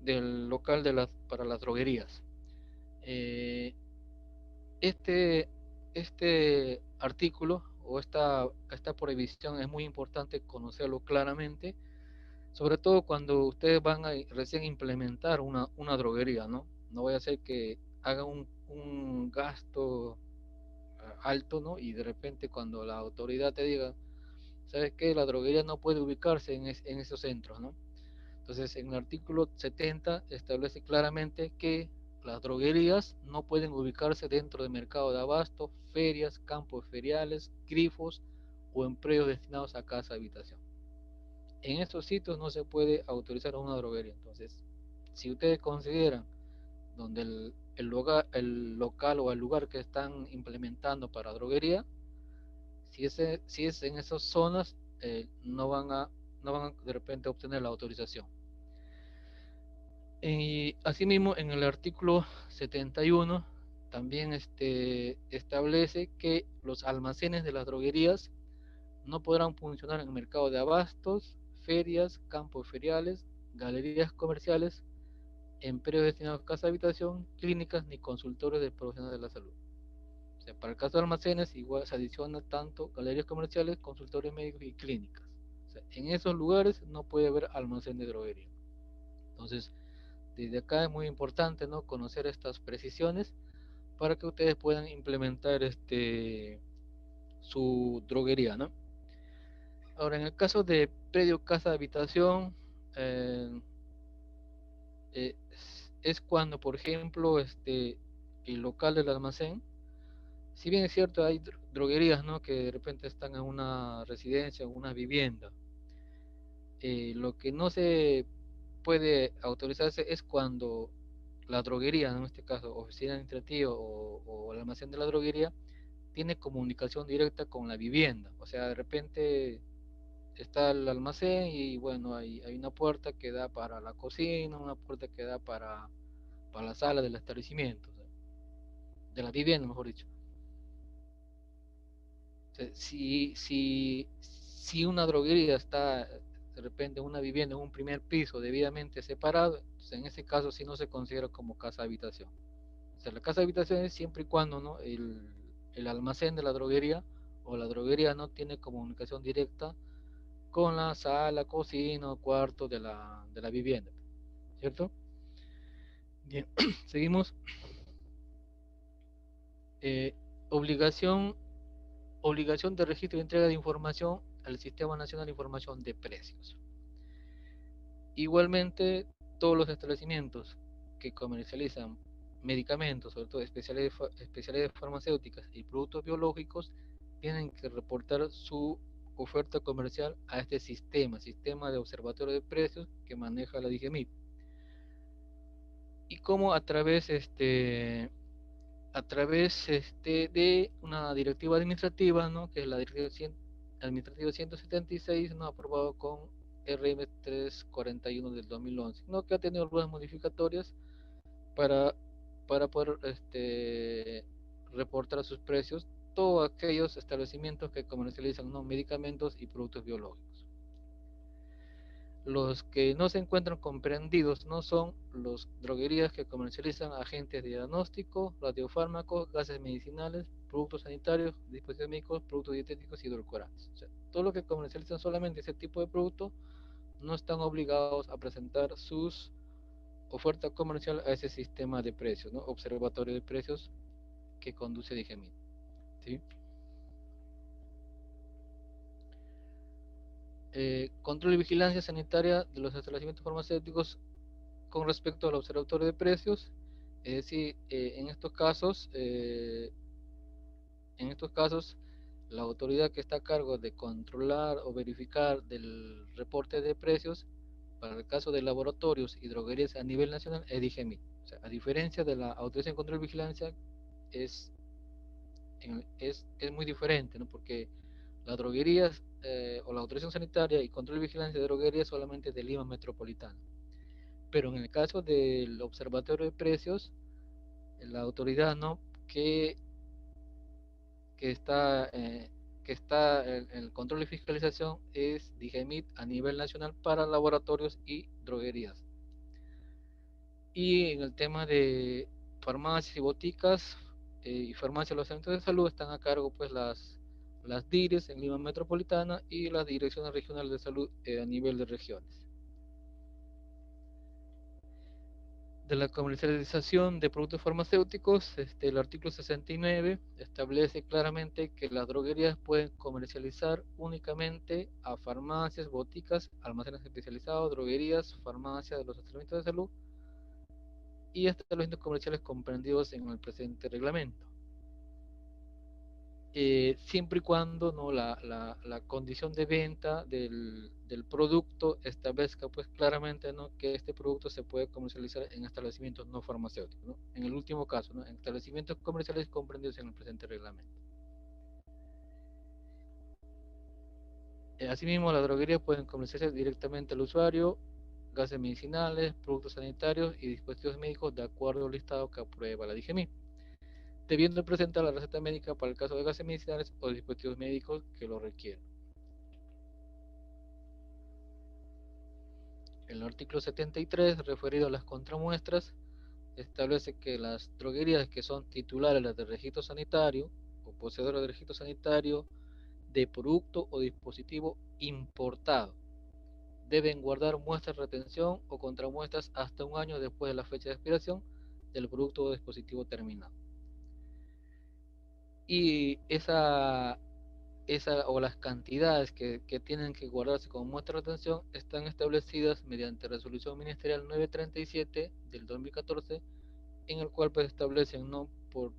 del local para las droguerías. Eh, este, este artículo o esta prohibición es muy importante conocerlo claramente, sobre todo cuando ustedes van a recién implementar una droguería, ¿no? No voy a hacer que hagan un gasto alto, ¿no? Y de repente cuando la autoridad te diga, ¿sabes qué? La droguería no puede ubicarse en esos centros, ¿no? Entonces, en el artículo 70 establece claramente que las droguerías no pueden ubicarse dentro del mercado de abasto, ferias, campos feriales, grifos o empleos destinados a casa habitación. En estos sitios no se puede autorizar una droguería. Entonces, si ustedes consideran donde el local o el lugar que están implementando para droguería, si es en esas zonas, no van a de repente obtener la autorización. Y asimismo, en el artículo 71 también establece que los almacenes de las droguerías no podrán funcionar en el mercado de abastos, ferias, campos feriales, galerías comerciales, empleos destinados a casa habitación, clínicas ni consultorios de profesionales de la salud. O sea, para el caso de almacenes, igual se adiciona tanto galerías comerciales, consultorios médicos y clínicas. O sea, en esos lugares no puede haber almacén de droguería. Entonces, desde acá es muy importante, ¿no?, conocer estas precisiones para que ustedes puedan implementar su droguería, ¿no? Ahora, en el caso de predio, casa, habitación, eh, eh, es cuando, por ejemplo, el local del almacén, si bien es cierto, hay droguerías, ¿no?, que de repente están en una residencia o una vivienda, lo que no se puede autorizarse es cuando la droguería, en este caso oficina administrativa o el almacén de la droguería, tiene comunicación directa con la vivienda. O sea, de repente está el almacén y bueno, hay una puerta que da para la cocina, una puerta que da para la sala del establecimiento, o sea, de la vivienda, mejor dicho. O sea, si una droguería está de repente en una vivienda en un primer piso debidamente separado, entonces en ese caso sí no se considera como casa habitación. O sea, la casa habitación es siempre y cuando, ¿no?, el almacén de la droguería o la droguería no tiene comunicación directa con la sala, cocina o cuarto de la vivienda, ¿cierto? Bien, seguimos. Eh, obligación, obligación de registro y entrega de información al Sistema Nacional de Información de Precios. Igualmente, todos los establecimientos que comercializan medicamentos, sobre todo especialidades farmacéuticas y productos biológicos, tienen que reportar su oferta comercial a este sistema de observatorio de precios que maneja la DGMIP. Y como a través de una directiva administrativa, ¿no?, que es la directiva administrativa 176, ¿no?, aprobado con RM 341 del 2011, ¿no?, que ha tenido algunas modificatorias para poder reportar sus precios todos aquellos establecimientos que comercializan, ¿no?, medicamentos y productos biológicos. Los que no se encuentran comprendidos no son los droguerías que comercializan agentes de diagnóstico, radiofármacos, gases medicinales, productos sanitarios, dispositivos médicos, productos dietéticos y edulcorantes. O sea, todo lo que comercializan solamente ese tipo de producto no están obligados a presentar sus oferta comercial a ese sistema de precios, ¿no?, observatorio de precios que conduce DIGEMIT, ¿sí? Control y vigilancia sanitaria de los establecimientos farmacéuticos con respecto al observatorio de precios. Es decir, en estos casos, la autoridad que está a cargo de controlar o verificar del reporte de precios para el caso de laboratorios y droguerías a nivel nacional es DIGEMIT. O sea, a diferencia de la autorización de control y vigilancia, es, es muy diferente, ¿no? Porque las droguerías o la autorización sanitaria y control y vigilancia de droguerías solamente de Lima Metropolitana. Pero en el caso del observatorio de precios, la autoridad, ¿no?, que, que está, eh, que está en el control y fiscalización es DIGEMIT a nivel nacional para laboratorios y droguerías. Y en el tema de farmacias y boticas y farmacias de los centros de salud están a cargo pues las DIRES en Lima Metropolitana y las direcciones regionales de salud a nivel de regiones. De la comercialización de productos farmacéuticos, el artículo 69 establece claramente que las droguerías pueden comercializar únicamente a farmacias, boticas, almacenes especializados, droguerías, farmacias de los establecimientos de salud y establecimientos comerciales comprendidos en el presente reglamento. Siempre y cuando, ¿no?, la condición de venta del producto establezca pues claramente, ¿no?, que este producto se puede comercializar en establecimientos no farmacéuticos, ¿no? En el último caso, ¿no?, en establecimientos comerciales comprendidos en el presente reglamento. Asimismo, las droguerías pueden comercializar directamente al usuario gases medicinales, productos sanitarios y dispositivos médicos de acuerdo al listado que aprueba la DIGEMIT, debiendo presentar la receta médica para el caso de gases medicinales o dispositivos médicos que lo requieran. El artículo 73, referido a las contramuestras, establece que las droguerías que son titulares de registro sanitario o poseedoras de registro sanitario de producto o dispositivo importado deben guardar muestras de retención o contramuestras hasta un año después de la fecha de expiración del producto o dispositivo terminado. Y esa o las cantidades que tienen que guardarse como muestra de retención están establecidas mediante resolución ministerial 937 del 2014, en el cual pues establecen, ¿no?, por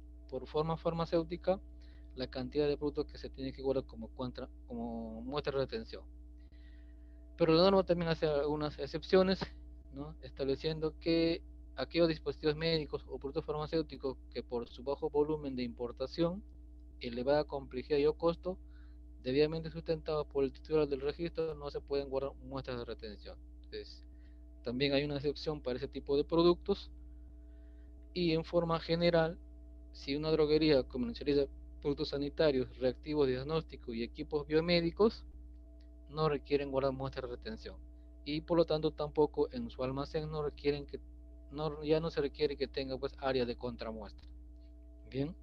forma farmacéutica la cantidad de productos que se tiene que guardar como muestra de retención. Pero la norma también hace algunas excepciones, ¿no?, estableciendo que aquellos dispositivos médicos o productos farmacéuticos que por su bajo volumen de importación, elevada complejidad y o costo, debidamente sustentados por el titular del registro, no se pueden guardar muestras de retención. Entonces, también hay una excepción para ese tipo de productos. Y en forma general, si una droguería comercializa productos sanitarios, reactivos diagnósticos y equipos biomédicos, no requieren guardar muestras de retención. Y por lo tanto tampoco en su almacén ya no se requiere que tenga pues área de contramuestra. Bien.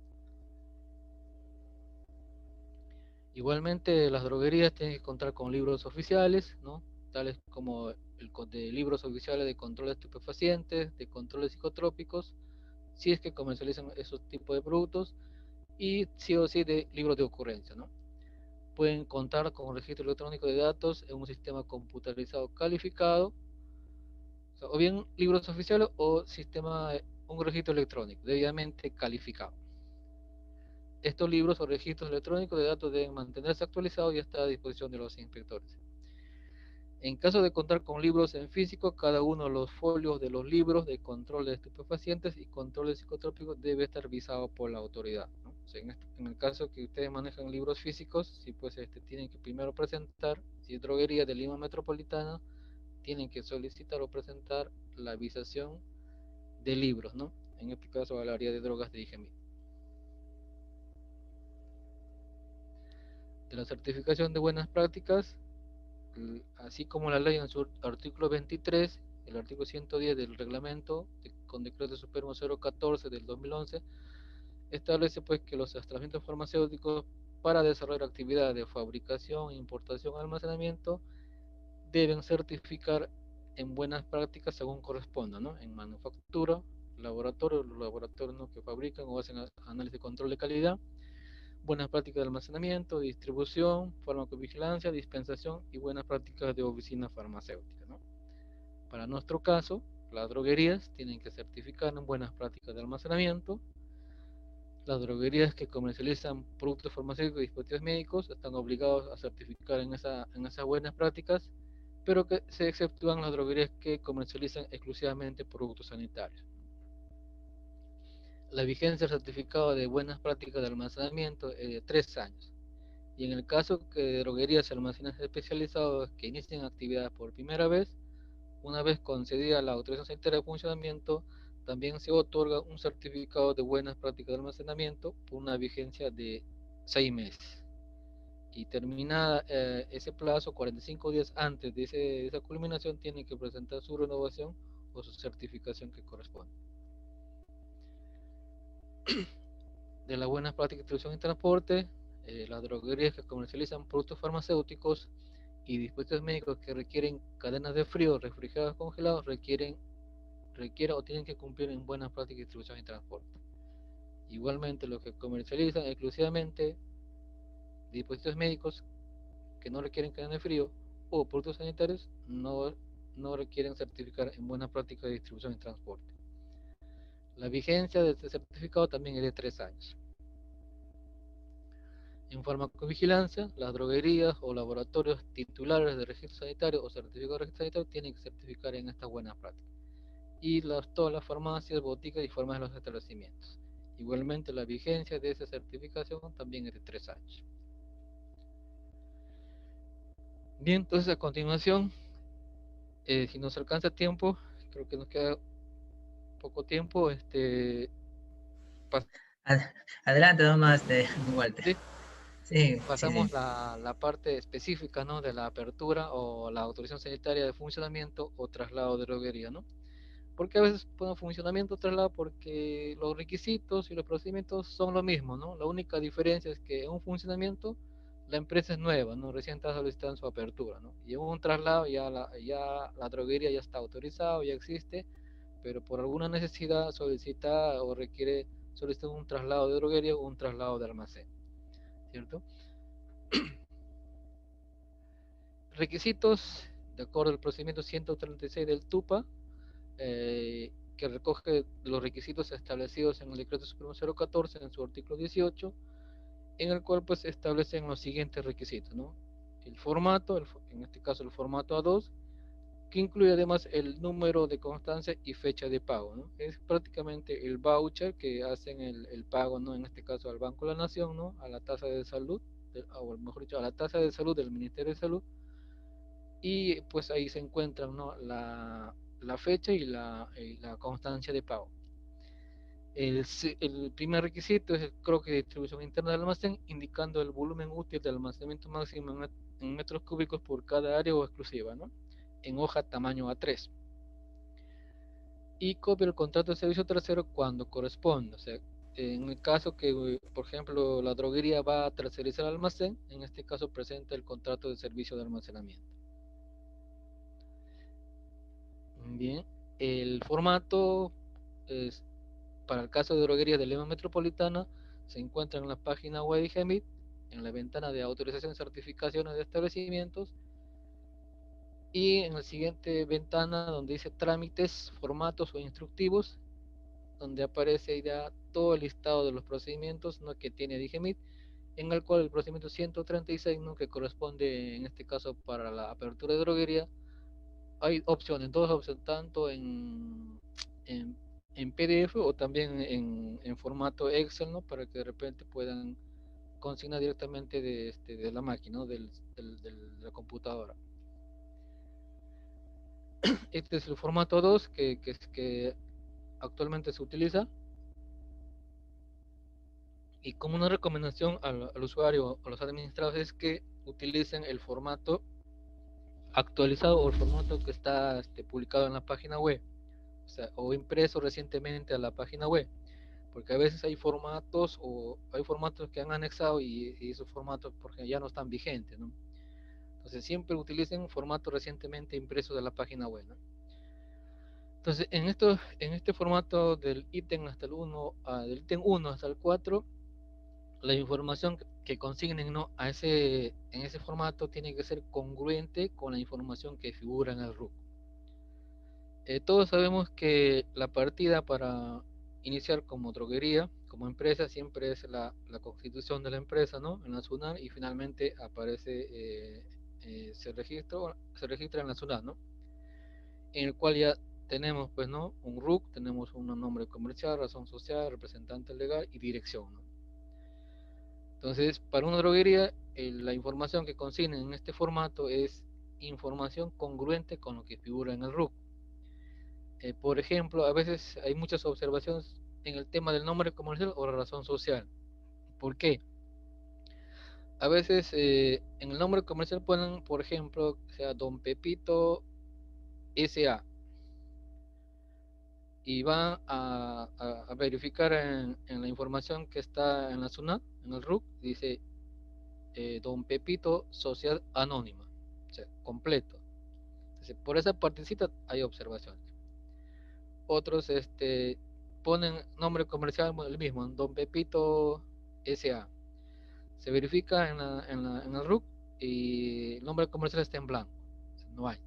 Igualmente las droguerías tienen que contar con libros oficiales, ¿no?, tales como de libros oficiales de control de estupefacientes, de controles psicotrópicos, si es que comercializan esos tipos de productos, y sí o sí de libros de ocurrencia, ¿no? Pueden contar con un registro electrónico de datos en un sistema computarizado calificado, o bien libros oficiales o un registro electrónico debidamente calificado. Estos libros o registros electrónicos de datos deben mantenerse actualizados y estar a disposición de los inspectores. En caso de contar con libros en físico, cada uno de los folios de los libros de control de estupefacientes y control de psicotrópicos debe estar visado por la autoridad, ¿no? O sea, en el caso que ustedes manejan libros físicos, sí, pues tienen que primero presentar, si es droguería de Lima Metropolitana, tienen que solicitar o presentar la visación de libros, ¿no? En este caso al área de drogas de DIGEMIT. de la certificación de buenas prácticas, así como la ley en su artículo 23, el artículo 110 del reglamento con decreto supremo 014 del 2011, establece pues que los establecimientos farmacéuticos para desarrollar actividades de fabricación, importación, almacenamiento deben certificar en buenas prácticas según corresponda, ¿no? En manufactura, laboratorio, los laboratorios, ¿no?, que fabrican o hacen análisis de control de calidad, buenas prácticas de almacenamiento, distribución, farmacovigilancia, dispensación y buenas prácticas de oficina farmacéutica, ¿no? Para nuestro caso, las droguerías tienen que certificar en buenas prácticas de almacenamiento. Las droguerías que comercializan productos farmacéuticos y dispositivos médicos están obligados a certificar en esas buenas prácticas, pero que se exceptúan las droguerías que comercializan exclusivamente productos sanitarios. La vigencia del certificado de buenas prácticas de almacenamiento es de 3 años. Y en el caso que de droguerías y almacenes especializados que inician actividades por primera vez, una vez concedida la autorización sanitaria de funcionamiento, también se otorga un certificado de buenas prácticas de almacenamiento por una vigencia de 6 meses. Y terminada ese plazo, 45 días antes de esa culminación, tienen que presentar su renovación o su certificación que corresponde. De las buenas prácticas de distribución y transporte, las droguerías que comercializan productos farmacéuticos y dispositivos médicos que requieren cadenas de frío, refrigerados, congelados, requieren o tienen que cumplir en buenas prácticas de distribución y transporte. Igualmente, los que comercializan exclusivamente dispositivos médicos que no requieren cadena de frío o productos sanitarios no requieren certificar en buenas prácticas de distribución y transporte. La vigencia de este certificado también es de 3 años. En farmacovigilancia, las droguerías o laboratorios titulares de registro sanitario o certificado de registro sanitario tienen que certificar en estas buenas prácticas. Y todas las farmacias, boticas y formas de los establecimientos. Igualmente, la vigencia de esa certificación también es de 3 años. Bien, entonces a continuación, si nos alcanza tiempo, creo que nos queda poco tiempo, Adelante nomás, Walter. ¿sí? Sí, sí, Pasamos sí. la parte específica, ¿no?, de la apertura o la autorización sanitaria de funcionamiento o traslado de droguería, ¿no? Porque a veces pone funcionamiento o traslado porque los requisitos y los procedimientos son lo mismo, ¿no? La única diferencia es que en un funcionamiento la empresa es nueva, ¿no? Recién está solicitando su apertura, ¿no? Y en un traslado ya la droguería ya está autorizada, ya existe, pero por alguna necesidad solicita o requiere solicitar un traslado de droguería o un traslado de almacén, ¿cierto? Requisitos, de acuerdo al procedimiento 136 del TUPA, que recoge los requisitos establecidos en el decreto supremo 014 en su artículo 18, en el cual pues establecen los siguientes requisitos, ¿no? El formato, en este caso el formato A2, que incluye además el número de constancia y fecha de pago, ¿no? Es prácticamente el voucher que hacen el pago, ¿no? En este caso al Banco de la Nación, ¿no? A la tasa de salud, o mejor dicho, a la tasa de salud del Ministerio de Salud, y pues ahí se encuentran, ¿no?, la fecha y la constancia de pago. El primer requisito es el croquis de distribución interna del almacén, indicando el volumen útil de almacenamiento máximo en metros cúbicos por cada área o exclusiva, ¿no?, en hoja tamaño A3. Y copia el contrato de servicio tercero cuando corresponda. O sea, en el caso que, por ejemplo, la droguería va a tercerizar el almacén, en este caso presenta el contrato de servicio de almacenamiento. Bien, el formato es, para el caso de droguerías de Lima Metropolitana, se encuentra en la página web de GEMIT, en la ventana de autorización y certificaciones de establecimientos, y en la siguiente ventana donde dice trámites, formatos o instructivos, donde aparece ya todo el listado de los procedimientos, ¿no?, que tiene DIGEMIT, en el cual el procedimiento 136, ¿no?, que corresponde en este caso para la apertura de droguería, hay opciones, dos opciones, tanto en, en PDF o también en formato Excel, ¿no?, para que de repente puedan consignar directamente de la máquina, ¿no?, de la computadora. Este es el formato 2 que actualmente se utiliza. Y como una recomendación al usuario o a los administrados es que utilicen el formato actualizado o el formato que está publicado en la página web, o sea, o impreso recientemente a la página web, porque a veces hay formatos que han anexado y esos formatos porque ya no están vigentes, ¿no? Entonces siempre utilicen un formato recientemente impreso de la página web, ¿no? Entonces en este formato del ítem hasta el 1, del ítem 1 hasta el 4, la información que consignen, ¿no?, en ese formato tiene que ser congruente con la información que figura en el RUC. Todos sabemos que la partida para iniciar como droguería, como empresa, siempre es la constitución de la empresa, ¿no?, en la SUNAT, y finalmente aparece, se registra en la SUNAT, ¿no?, en el cual ya tenemos, pues, ¿no?, un RUC, tenemos un nombre comercial, razón social, representante legal y dirección, ¿no? Entonces, para una droguería, la información que consignen en este formato es información congruente con lo que figura en el RUC. Por ejemplo, a veces hay muchas observaciones en el tema del nombre comercial o la razón social. ¿Por qué? A veces en el nombre comercial ponen, por ejemplo, sea Don Pepito S.A. y van a verificar en la información que está en la SUNAT, en el RUC, dice Don Pepito Social Anónima, o sea, completo. Entonces, por esa partecita hay observaciones. Otros ponen nombre comercial el mismo, Don Pepito S.A. Se verifica en el RUC y el nombre comercial está en blanco, o sea, no hay.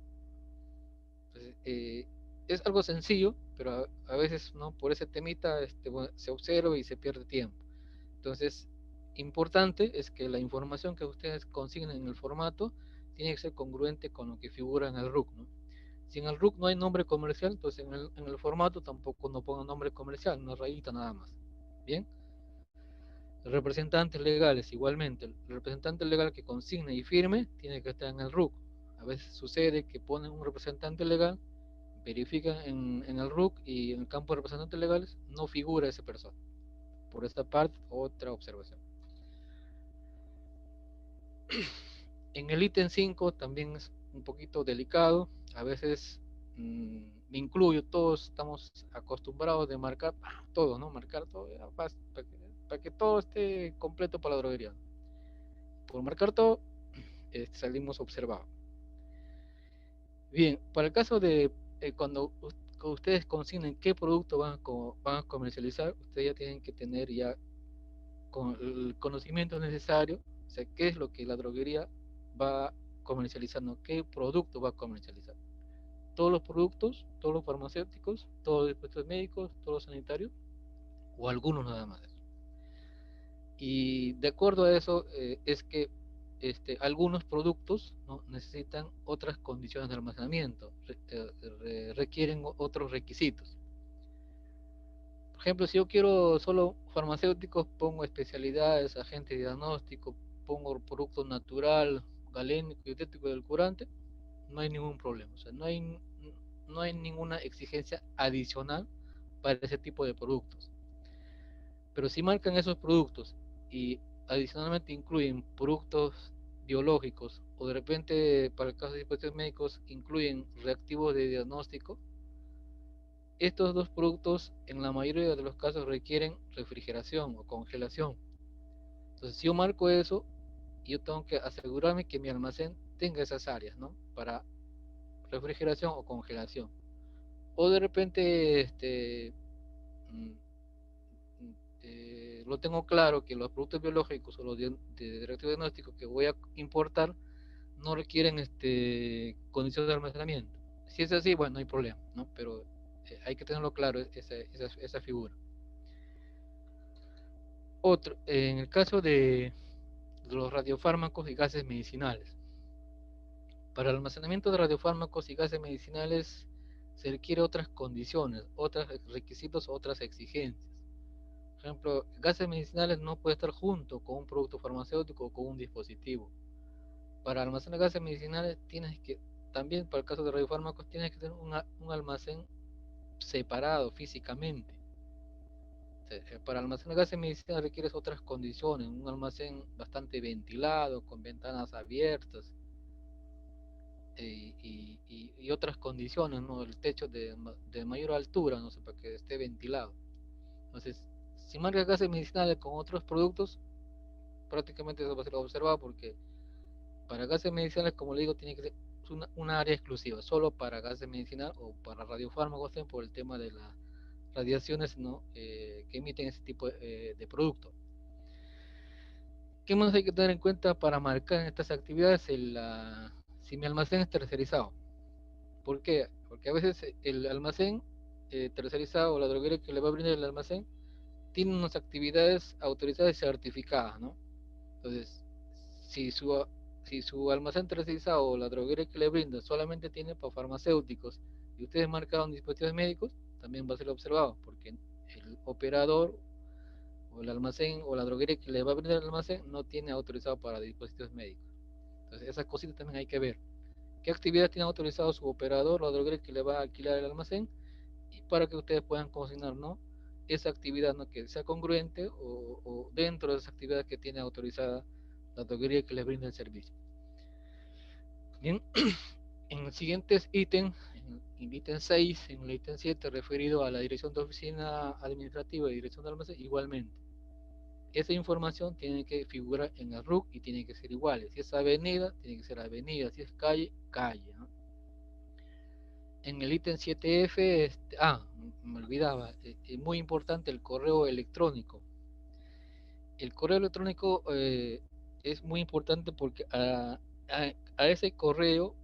Entonces, es algo sencillo, pero a veces, ¿no?, por ese temita bueno, se observa y se pierde tiempo. Entonces, importante es que la información que ustedes consignen en el formato tiene que ser congruente con lo que figura en el RUC, ¿no? Si en el RUC no hay nombre comercial, entonces en el formato tampoco no pongan nombre comercial, una rayita nada más. Bien. Representantes legales, igualmente, el representante legal que consigne y firme tiene que estar en el RUC. A veces sucede que ponen un representante legal, verifican en el RUC y en el campo de representantes legales no figura esa persona. Por esta parte, otra observación. En el ítem 5 también es un poquito delicado. A veces me incluyo, todos estamos acostumbrados de marcar todo, ¿no? Marcar todo para que todo esté completo para la droguería. Por marcar todo, salimos observados. Bien, para el caso de cuando ustedes consignen qué producto van a comercializar, ustedes ya tienen que tener ya con el conocimiento necesario, o sea, qué es lo que la droguería va comercializando, qué producto va a comercializar. Todos los productos, todos los farmacéuticos, todos los dispositivos médicos, todos los sanitarios, o algunos nada más. Y de acuerdo a eso, es que algunos productos, ¿no?, necesitan otras condiciones de almacenamiento, requieren otros requisitos. Por ejemplo, si yo quiero solo farmacéuticos, pongo especialidades, agente diagnóstico, pongo producto natural, galénico, dietético del curante, no hay ningún problema. O sea, no hay ninguna exigencia adicional para ese tipo de productos. Pero si marcan esos productos y adicionalmente incluyen productos biológicos o de repente para el caso de dispositivos médicos incluyen reactivos de diagnóstico, estos dos productos en la mayoría de los casos requieren refrigeración o congelación. Entonces, si yo marco eso, yo tengo que asegurarme que mi almacén tenga esas áreas, ¿no?, para refrigeración o congelación. O de repente mm, lo tengo claro que los productos biológicos o los de reactivo diagnóstico que voy a importar no requieren condiciones de almacenamiento. Si es así, bueno, no hay problema, ¿no? Pero hay que tenerlo claro, esa figura. Otro, en el caso de los radiofármacos y gases medicinales. Para el almacenamiento de radiofármacos y gases medicinales se requiere otras condiciones, otros requisitos, otras exigencias. Por ejemplo, gases medicinales no puede estar junto con un producto farmacéutico o con un dispositivo. Para almacenar gases medicinales tienes que, también para el caso de radiofármacos, tienes que tener un almacén separado físicamente. Para almacenar gases medicinales requieres otras condiciones, un almacén bastante ventilado, con ventanas abiertas, y otras condiciones, ¿no? El techo de mayor altura, no sé, para que esté ventilado. Entonces, si marcas gases medicinales con otros productos, prácticamente eso va a ser observado, porque para gases medicinales, como le digo, tiene que ser una área exclusiva, solo para gases medicinal o para radiofármacos, por el tema de las radiaciones, ¿no? Que emiten ese tipo de productos. ¿Qué más hay que tener en cuenta para marcar en estas actividades si mi almacén es tercerizado? ¿Por qué? Porque a veces el almacén tercerizado o la droguería que le va a brindar el almacén tiene unas actividades autorizadas y certificadas, ¿no? Entonces, si su, si su almacén tercerizado o la droguería que le brinda solamente tiene para farmacéuticos y ustedes marcaron dispositivos médicos, también va a ser observado, porque el operador o el almacén o la droguería que le va a brindar el almacén no tiene autorizado para dispositivos médicos. Entonces, esas cositas también hay que ver. ¿Qué actividad tiene autorizado su operador o la droguería que le va a alquilar el almacén? Y para que ustedes puedan consignar, ¿no? Esa actividad, ¿no? Que sea congruente o dentro de esa actividad que tiene autorizada la droguería que les brinda el servicio. Bien, en el siguiente ítem, en el ítem 6, en el ítem 7, referido a la dirección de oficina administrativa y dirección de almacén, igualmente. Esa información tiene que figurar en el RUC y tiene que ser iguales. Si es avenida, tiene que ser avenida. Si es calle, calle, ¿no? En el ítem 7F, me olvidaba, es muy importante el correo electrónico. El correo electrónico es muy importante porque a ese correo,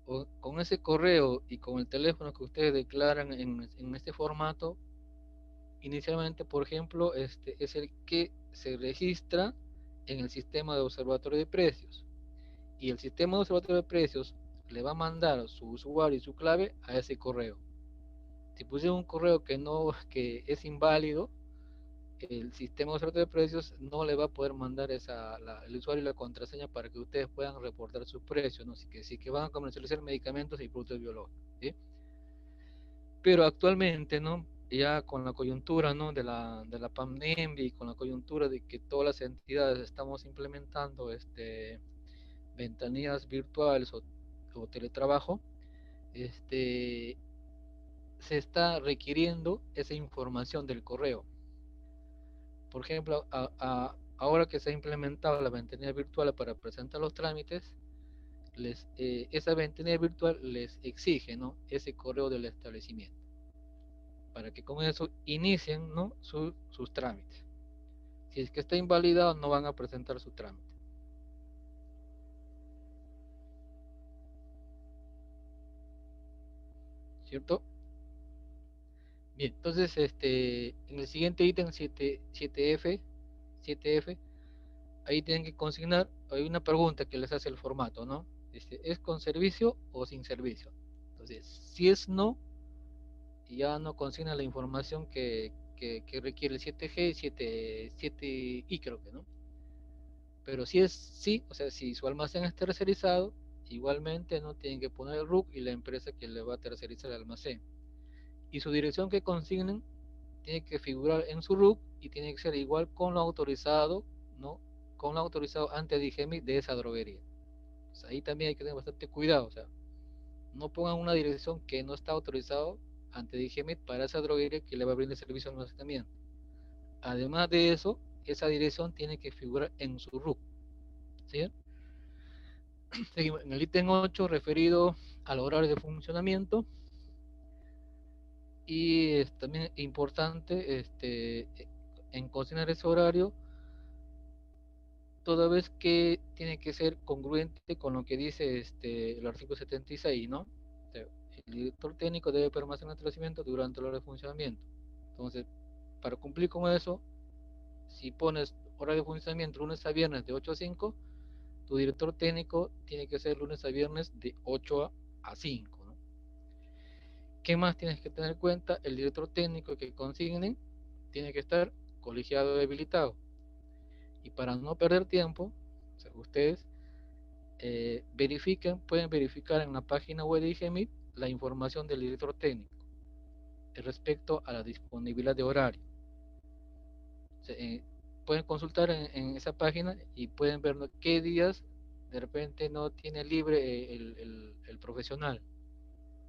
o con ese correo y con el teléfono que ustedes declaran en este formato, inicialmente, por ejemplo, es el que se registra en el sistema de observatorio de precios. Y el sistema de observatorio de precios le va a mandar su usuario y su clave a ese correo. Si pusieron un correo que es inválido, el sistema de observatorio de precios no le va a poder mandar el usuario y la contraseña para que ustedes puedan reportar sus precios, ¿no? Si que van a comercializar medicamentos y productos biológicos, ¿sí? Pero actualmente, ¿no? Ya con la coyuntura, ¿no? de la pandemia, y con la coyuntura de que todas las entidades estamos implementando ventanillas virtuales o teletrabajo, se está requiriendo esa información del correo. Por ejemplo, ahora que se ha implementado la ventanilla virtual para presentar los trámites, esa ventanilla virtual les exige, ¿no? ese correo del establecimiento, para que con eso inicien, ¿no? sus trámites. Si es que está invalidado, no van a presentar su trámite. ¿Cierto? Bien, entonces en el siguiente ítem 7F, ahí tienen que consignar, hay una pregunta que les hace el formato, ¿no? Dice, ¿es con servicio o sin servicio? Entonces, si es no, ya no consigna la información que requiere el 7G y 7I, creo que, ¿no? Pero si es sí, o sea, si su almacén es tercerizado, igualmente no tienen que poner el RUC y la empresa que le va a tercerizar el almacén. Y su dirección que consignen tiene que figurar en su RUC y tiene que ser igual con lo autorizado, ¿no? Con lo autorizado ante DIGEMI de esa droguería. O sea, ahí también hay que tener bastante cuidado, o sea, no pongan una dirección que no está autorizado ante DIGEMIT para esa droguería que le va a brindar servicio de almacenamiento. Además de eso, esa dirección tiene que figurar en su RUC. ¿Sí? Seguimos en el ítem 8 referido al horario de funcionamiento. Y es también importante en considerar ese horario, toda vez que tiene que ser congruente con lo que dice el artículo 76, ¿no? O sea, el director técnico debe permanecer en el establecimiento durante la hora de funcionamiento. Entonces, para cumplir con eso, si pones horario de funcionamiento lunes a viernes de 8 a 5, tu director técnico tiene que ser lunes a viernes de 8 a 5, ¿no? ¿Qué más tienes que tener en cuenta? El director técnico que consignen tiene que estar colegiado y habilitado. Y para no perder tiempo, o sea, ustedes pueden verificar en la página web de IGEMIT la información del director técnico respecto a la disponibilidad de horario. pueden consultar en esa página y pueden ver, ¿no?, qué días de repente no tiene libre el profesional.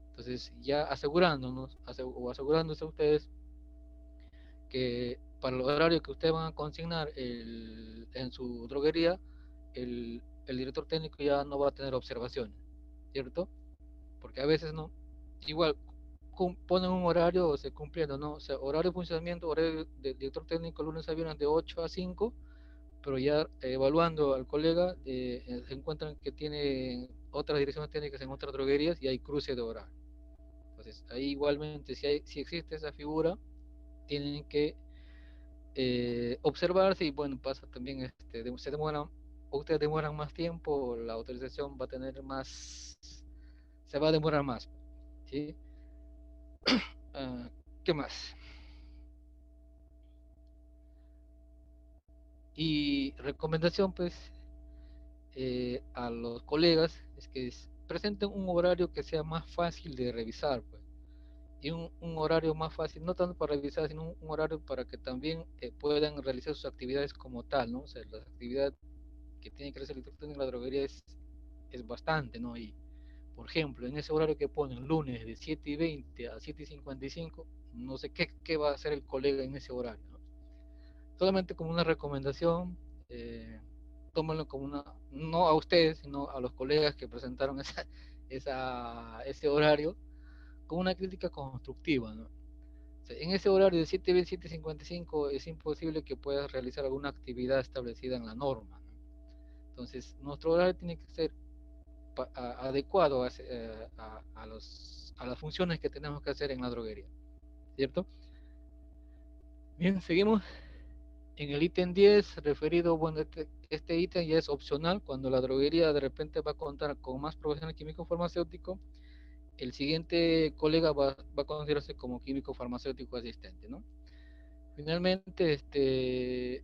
Entonces, ya asegurándonos o asegurándose ustedes que para el horario que ustedes van a consignar en su droguería, el director técnico ya no va a tener observaciones, ¿cierto? Porque a veces no, igual ponen un horario o se cumpliendo, ¿no? O sea, horario de funcionamiento, horario de director técnico lunes a viernes de 8 a 5, pero ya evaluando al colega se encuentran que tiene otras direcciones técnicas en otras droguerías y hay cruce de horario. Entonces, ahí igualmente, si existe esa figura, tienen que observarse y bueno, pasa también, se demoran, ustedes demoran más tiempo, la autorización va a tener más, se va a demorar más, ¿sí? Uh, ¿Qué más? Y recomendación, pues, a los colegas es que presenten un horario que sea más fácil de revisar, pues, y un horario más fácil, no tanto para revisar, sino un horario para que también puedan realizar sus actividades como tal, ¿no? O sea, las actividades que tiene que hacer el director en la droguería es bastante, ¿no? Y, por ejemplo, en ese horario que ponen lunes de 7:20 a 7:55, no sé qué va a hacer el colega en ese horario, ¿no? Solamente como una recomendación, tómenlo como una, no a ustedes, sino a los colegas que presentaron ese horario, como una crítica constructiva, ¿no? O sea, en ese horario de 7:20 a 7:55 es imposible que puedas realizar alguna actividad establecida en la norma, ¿no? Entonces, nuestro horario tiene que ser adecuado a las funciones que tenemos que hacer en la droguería, ¿cierto? Bien, seguimos en el ítem 10 referido, bueno, este ítem ya es opcional cuando la droguería de repente va a contar con más profesional químico farmacéutico. El siguiente colega va a considerarse como químico farmacéutico asistente, ¿no? Finalmente, eh,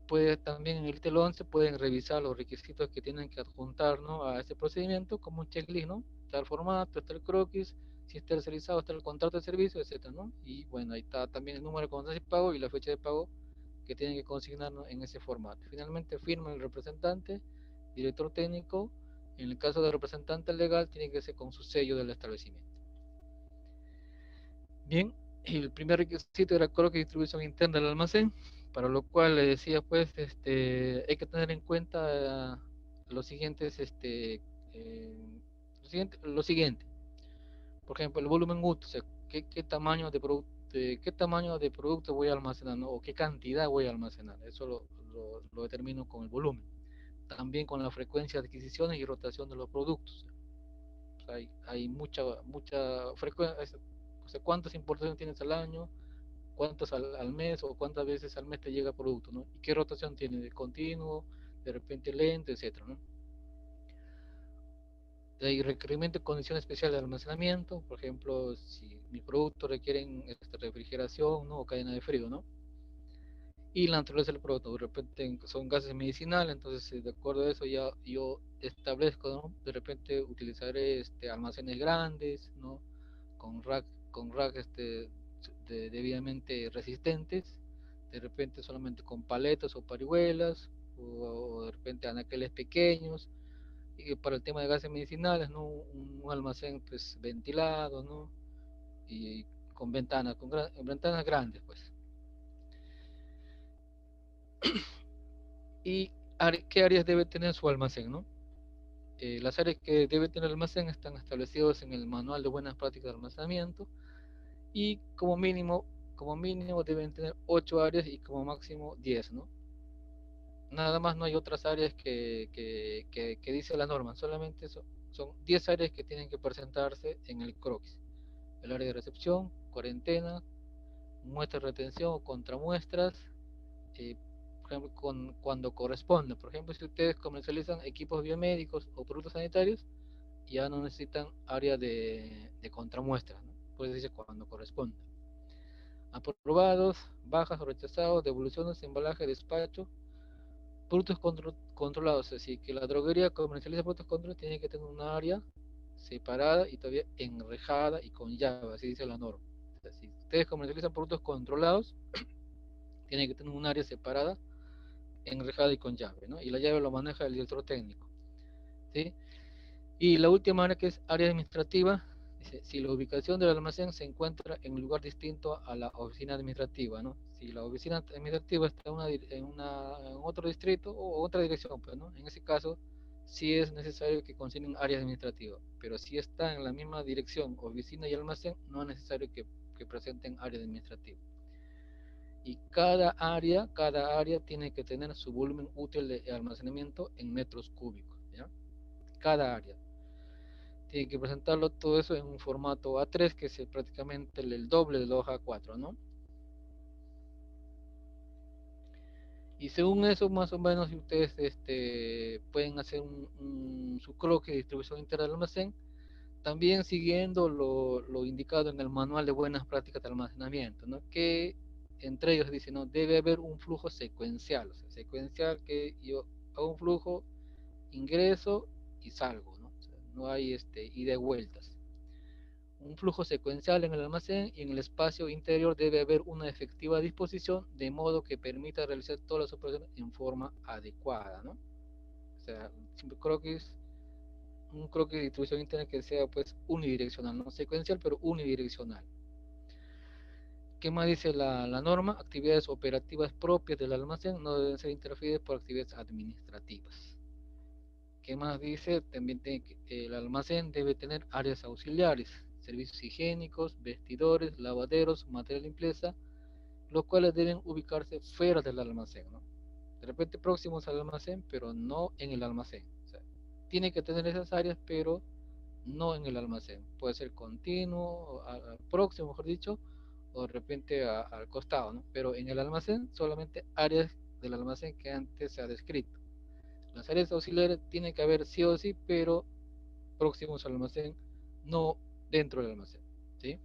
puede también en el ítem 11 pueden revisar los requisitos que tienen que adjuntar, ¿no?, a este procedimiento, como un checklist, ¿no? Está el formato, está el croquis, si está tercerizado, está el contrato de servicio, etcétera, ¿no? Y bueno, ahí está también el número de constancia de pago y la fecha de pago que tienen que consignar, ¿no?, en ese formato. Finalmente firma el representante, director técnico. En el caso del representante legal, tiene que ser con su sello del establecimiento. Bien, el primer requisito era croquis y distribución interna del almacén, para lo cual le decía, pues, hay que tener en cuenta los siguientes, lo siguiente. Por ejemplo, el volumen útil, o sea, qué tamaño de producto, qué tamaño de producto voy a almacenar, ¿no?, o qué cantidad voy a almacenar. Eso lo determino con el volumen. También con la frecuencia de adquisiciones y rotación de los productos. O sea, hay mucha frecuencia. O sea, cuántas importaciones tienes al año, cuántas al mes o cuántas veces al mes te llega producto, ¿no? Y qué rotación tiene, de continuo, de repente lento, etcétera, ¿no? Hay requerimiento de condiciones especiales de almacenamiento, por ejemplo, si mis productos requieren refrigeración, ¿no?, o cadena de frío, ¿no? Y la naturaleza del producto, de repente son gases medicinales, entonces de acuerdo a eso ya yo establezco, ¿no? De repente utilizaré almacenes grandes, ¿no? Con rack debidamente resistentes, de repente solamente con paletas o parihuelas, o de repente anaqueles pequeños. Y para el tema de gases medicinales, ¿no?, un almacén pues ventilado, ¿no?, y con ventanas, ventanas grandes, pues. ¿Y qué áreas debe tener su almacén, no? Las áreas que debe tener el almacén están establecidas en el manual de buenas prácticas de almacenamiento, y como mínimo deben tener 8 áreas y como máximo 10, ¿no? Nada más, no hay otras áreas que dice la norma, solamente son 10 áreas que tienen que presentarse en el croquis. El área de recepción, cuarentena, muestras de retención o contramuestras, eh, por ejemplo, cuando corresponde. Por ejemplo, si ustedes comercializan equipos biomédicos o productos sanitarios, ya no necesitan área de contramuestras, ¿no? Puede decirse cuando corresponde. Aprobados, bajas o rechazados, devoluciones, embalaje, despacho, productos controlados. Es decir, que la droguería comercializa productos controlados, tiene que tener un área separada y todavía enrejada y con llave, así dice la norma. O sea, si ustedes comercializan productos controlados, tiene que tener un área separada, enrejada y con llave, ¿no? Y la llave lo maneja el director técnico, ¿sí? Y la última área, que es área administrativa, dice, si la ubicación del almacén se encuentra en un lugar distinto a la oficina administrativa, ¿no? Si la oficina administrativa está en otro distrito o otra dirección, pues, ¿no? En ese caso, sí es necesario que consignen área administrativa, pero si está en la misma dirección, oficina y almacén, no es necesario que presenten área administrativa. Y cada área tiene que tener su volumen útil de almacenamiento en metros cúbicos, ¿ya? Cada área tiene que presentarlo todo eso en un formato A3, que es prácticamente el doble de la hoja A4, ¿no? Y según eso, más o menos, si ustedes pueden hacer su croquis de distribución interna del almacén, también siguiendo lo indicado en el manual de buenas prácticas de almacenamiento, ¿no? Que entre ellos dice, no, debe haber un flujo secuencial, o sea, secuencial, que yo hago un flujo, ingreso y salgo, ¿no? O sea, no hay ida y vueltas. Un flujo secuencial en el almacén, y en el espacio interior debe haber una efectiva disposición de modo que permita realizar todas las operaciones en forma adecuada, ¿no? O sea, un croquis de distribución interna que sea pues unidireccional, no secuencial, pero unidireccional. ¿Qué más dice la norma? Actividades operativas propias del almacén no deben ser interferidas por actividades administrativas. ¿Qué más dice? También el almacén debe tener áreas auxiliares, servicios higiénicos, vestidores, lavaderos, material de limpieza, los cuales deben ubicarse fuera del almacén, ¿no? De repente próximos al almacén, pero no en el almacén. O sea, tiene que tener esas áreas, pero no en el almacén. Puede ser continuo, próximo, mejor dicho, o de repente al costado, ¿no? Pero en el almacén solamente áreas del almacén que antes se ha descrito. Las áreas auxiliares tienen que haber sí o sí, pero próximos al almacén, no dentro del almacén, ¿sí?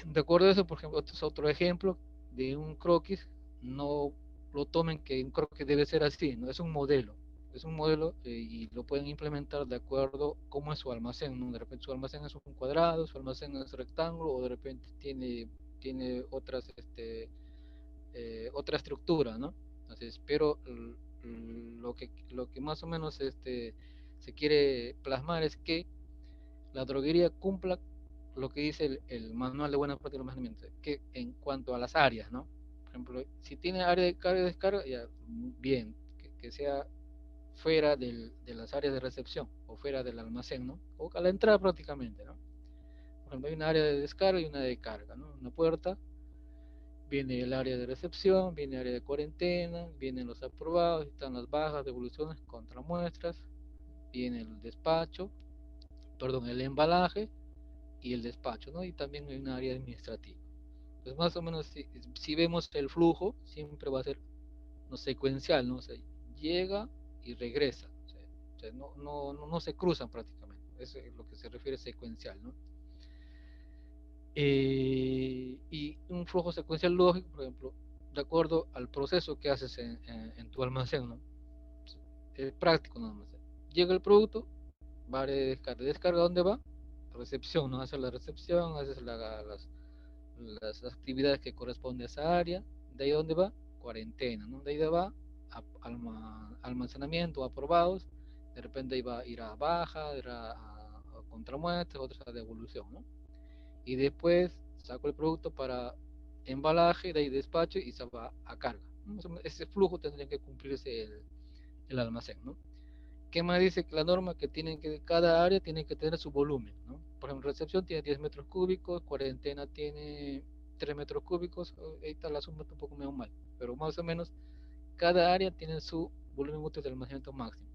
De acuerdo a eso, por ejemplo, este es otro ejemplo de un croquis. No lo tomen que un croquis debe ser así, no es un modelo. Es un modelo, y lo pueden implementar de acuerdo cómo es su almacén, ¿no? De repente su almacén es un cuadrado, su almacén es rectángulo, o de repente tiene otra estructura, ¿no? Entonces, pero lo que más o menos se quiere plasmar es que la droguería cumpla lo que dice el manual de buena práctica de almacenamiento, que en cuanto a las áreas, ¿no? Por ejemplo, si tiene área de carga y descarga, ya bien, que sea fuera de las áreas de recepción o fuera del almacén, ¿no? O a la entrada prácticamente, ¿no? Por ejemplo, hay una área de descarga y una de carga, ¿no? Una puerta, viene el área de recepción, viene el área de cuarentena, vienen los aprobados, están las bajas, devoluciones, contramuestras, viene el despacho, perdón, el embalaje y el despacho, ¿no? Y también hay un área administrativa. Pues más o menos, si vemos el flujo, siempre va a ser no secuencial, ¿no? O sea, llega y regresa. O sea, no se cruzan prácticamente. Eso es lo que se refiere a secuencial, ¿no? Y un flujo secuencial lógico, por ejemplo, de acuerdo al proceso que haces en tu almacén, ¿no? Es práctico nada más. Llega el producto, va a descarga. ¿Descarga dónde va? Recepción, ¿no? Haces la recepción, haces las actividades que corresponden a esa área. De ahí dónde va? Cuarentena, ¿no? De ahí va a almacenamiento, aprobados. De repente iba a ir a baja, ir a contramuestres, otras a devolución, ¿no? Y después saco el producto para embalaje, de ahí despacho y se va a carga. Ese flujo tendría que cumplirse el almacén, ¿no? ¿Qué más dice que la norma? Que cada área tiene que tener su volumen, ¿no? Por ejemplo, recepción tiene 10 metros cúbicos, cuarentena tiene 3 metros cúbicos, ahí está la suma, un poco medio mal, pero más o menos cada área tiene su volumen útil de almacenamiento máximo.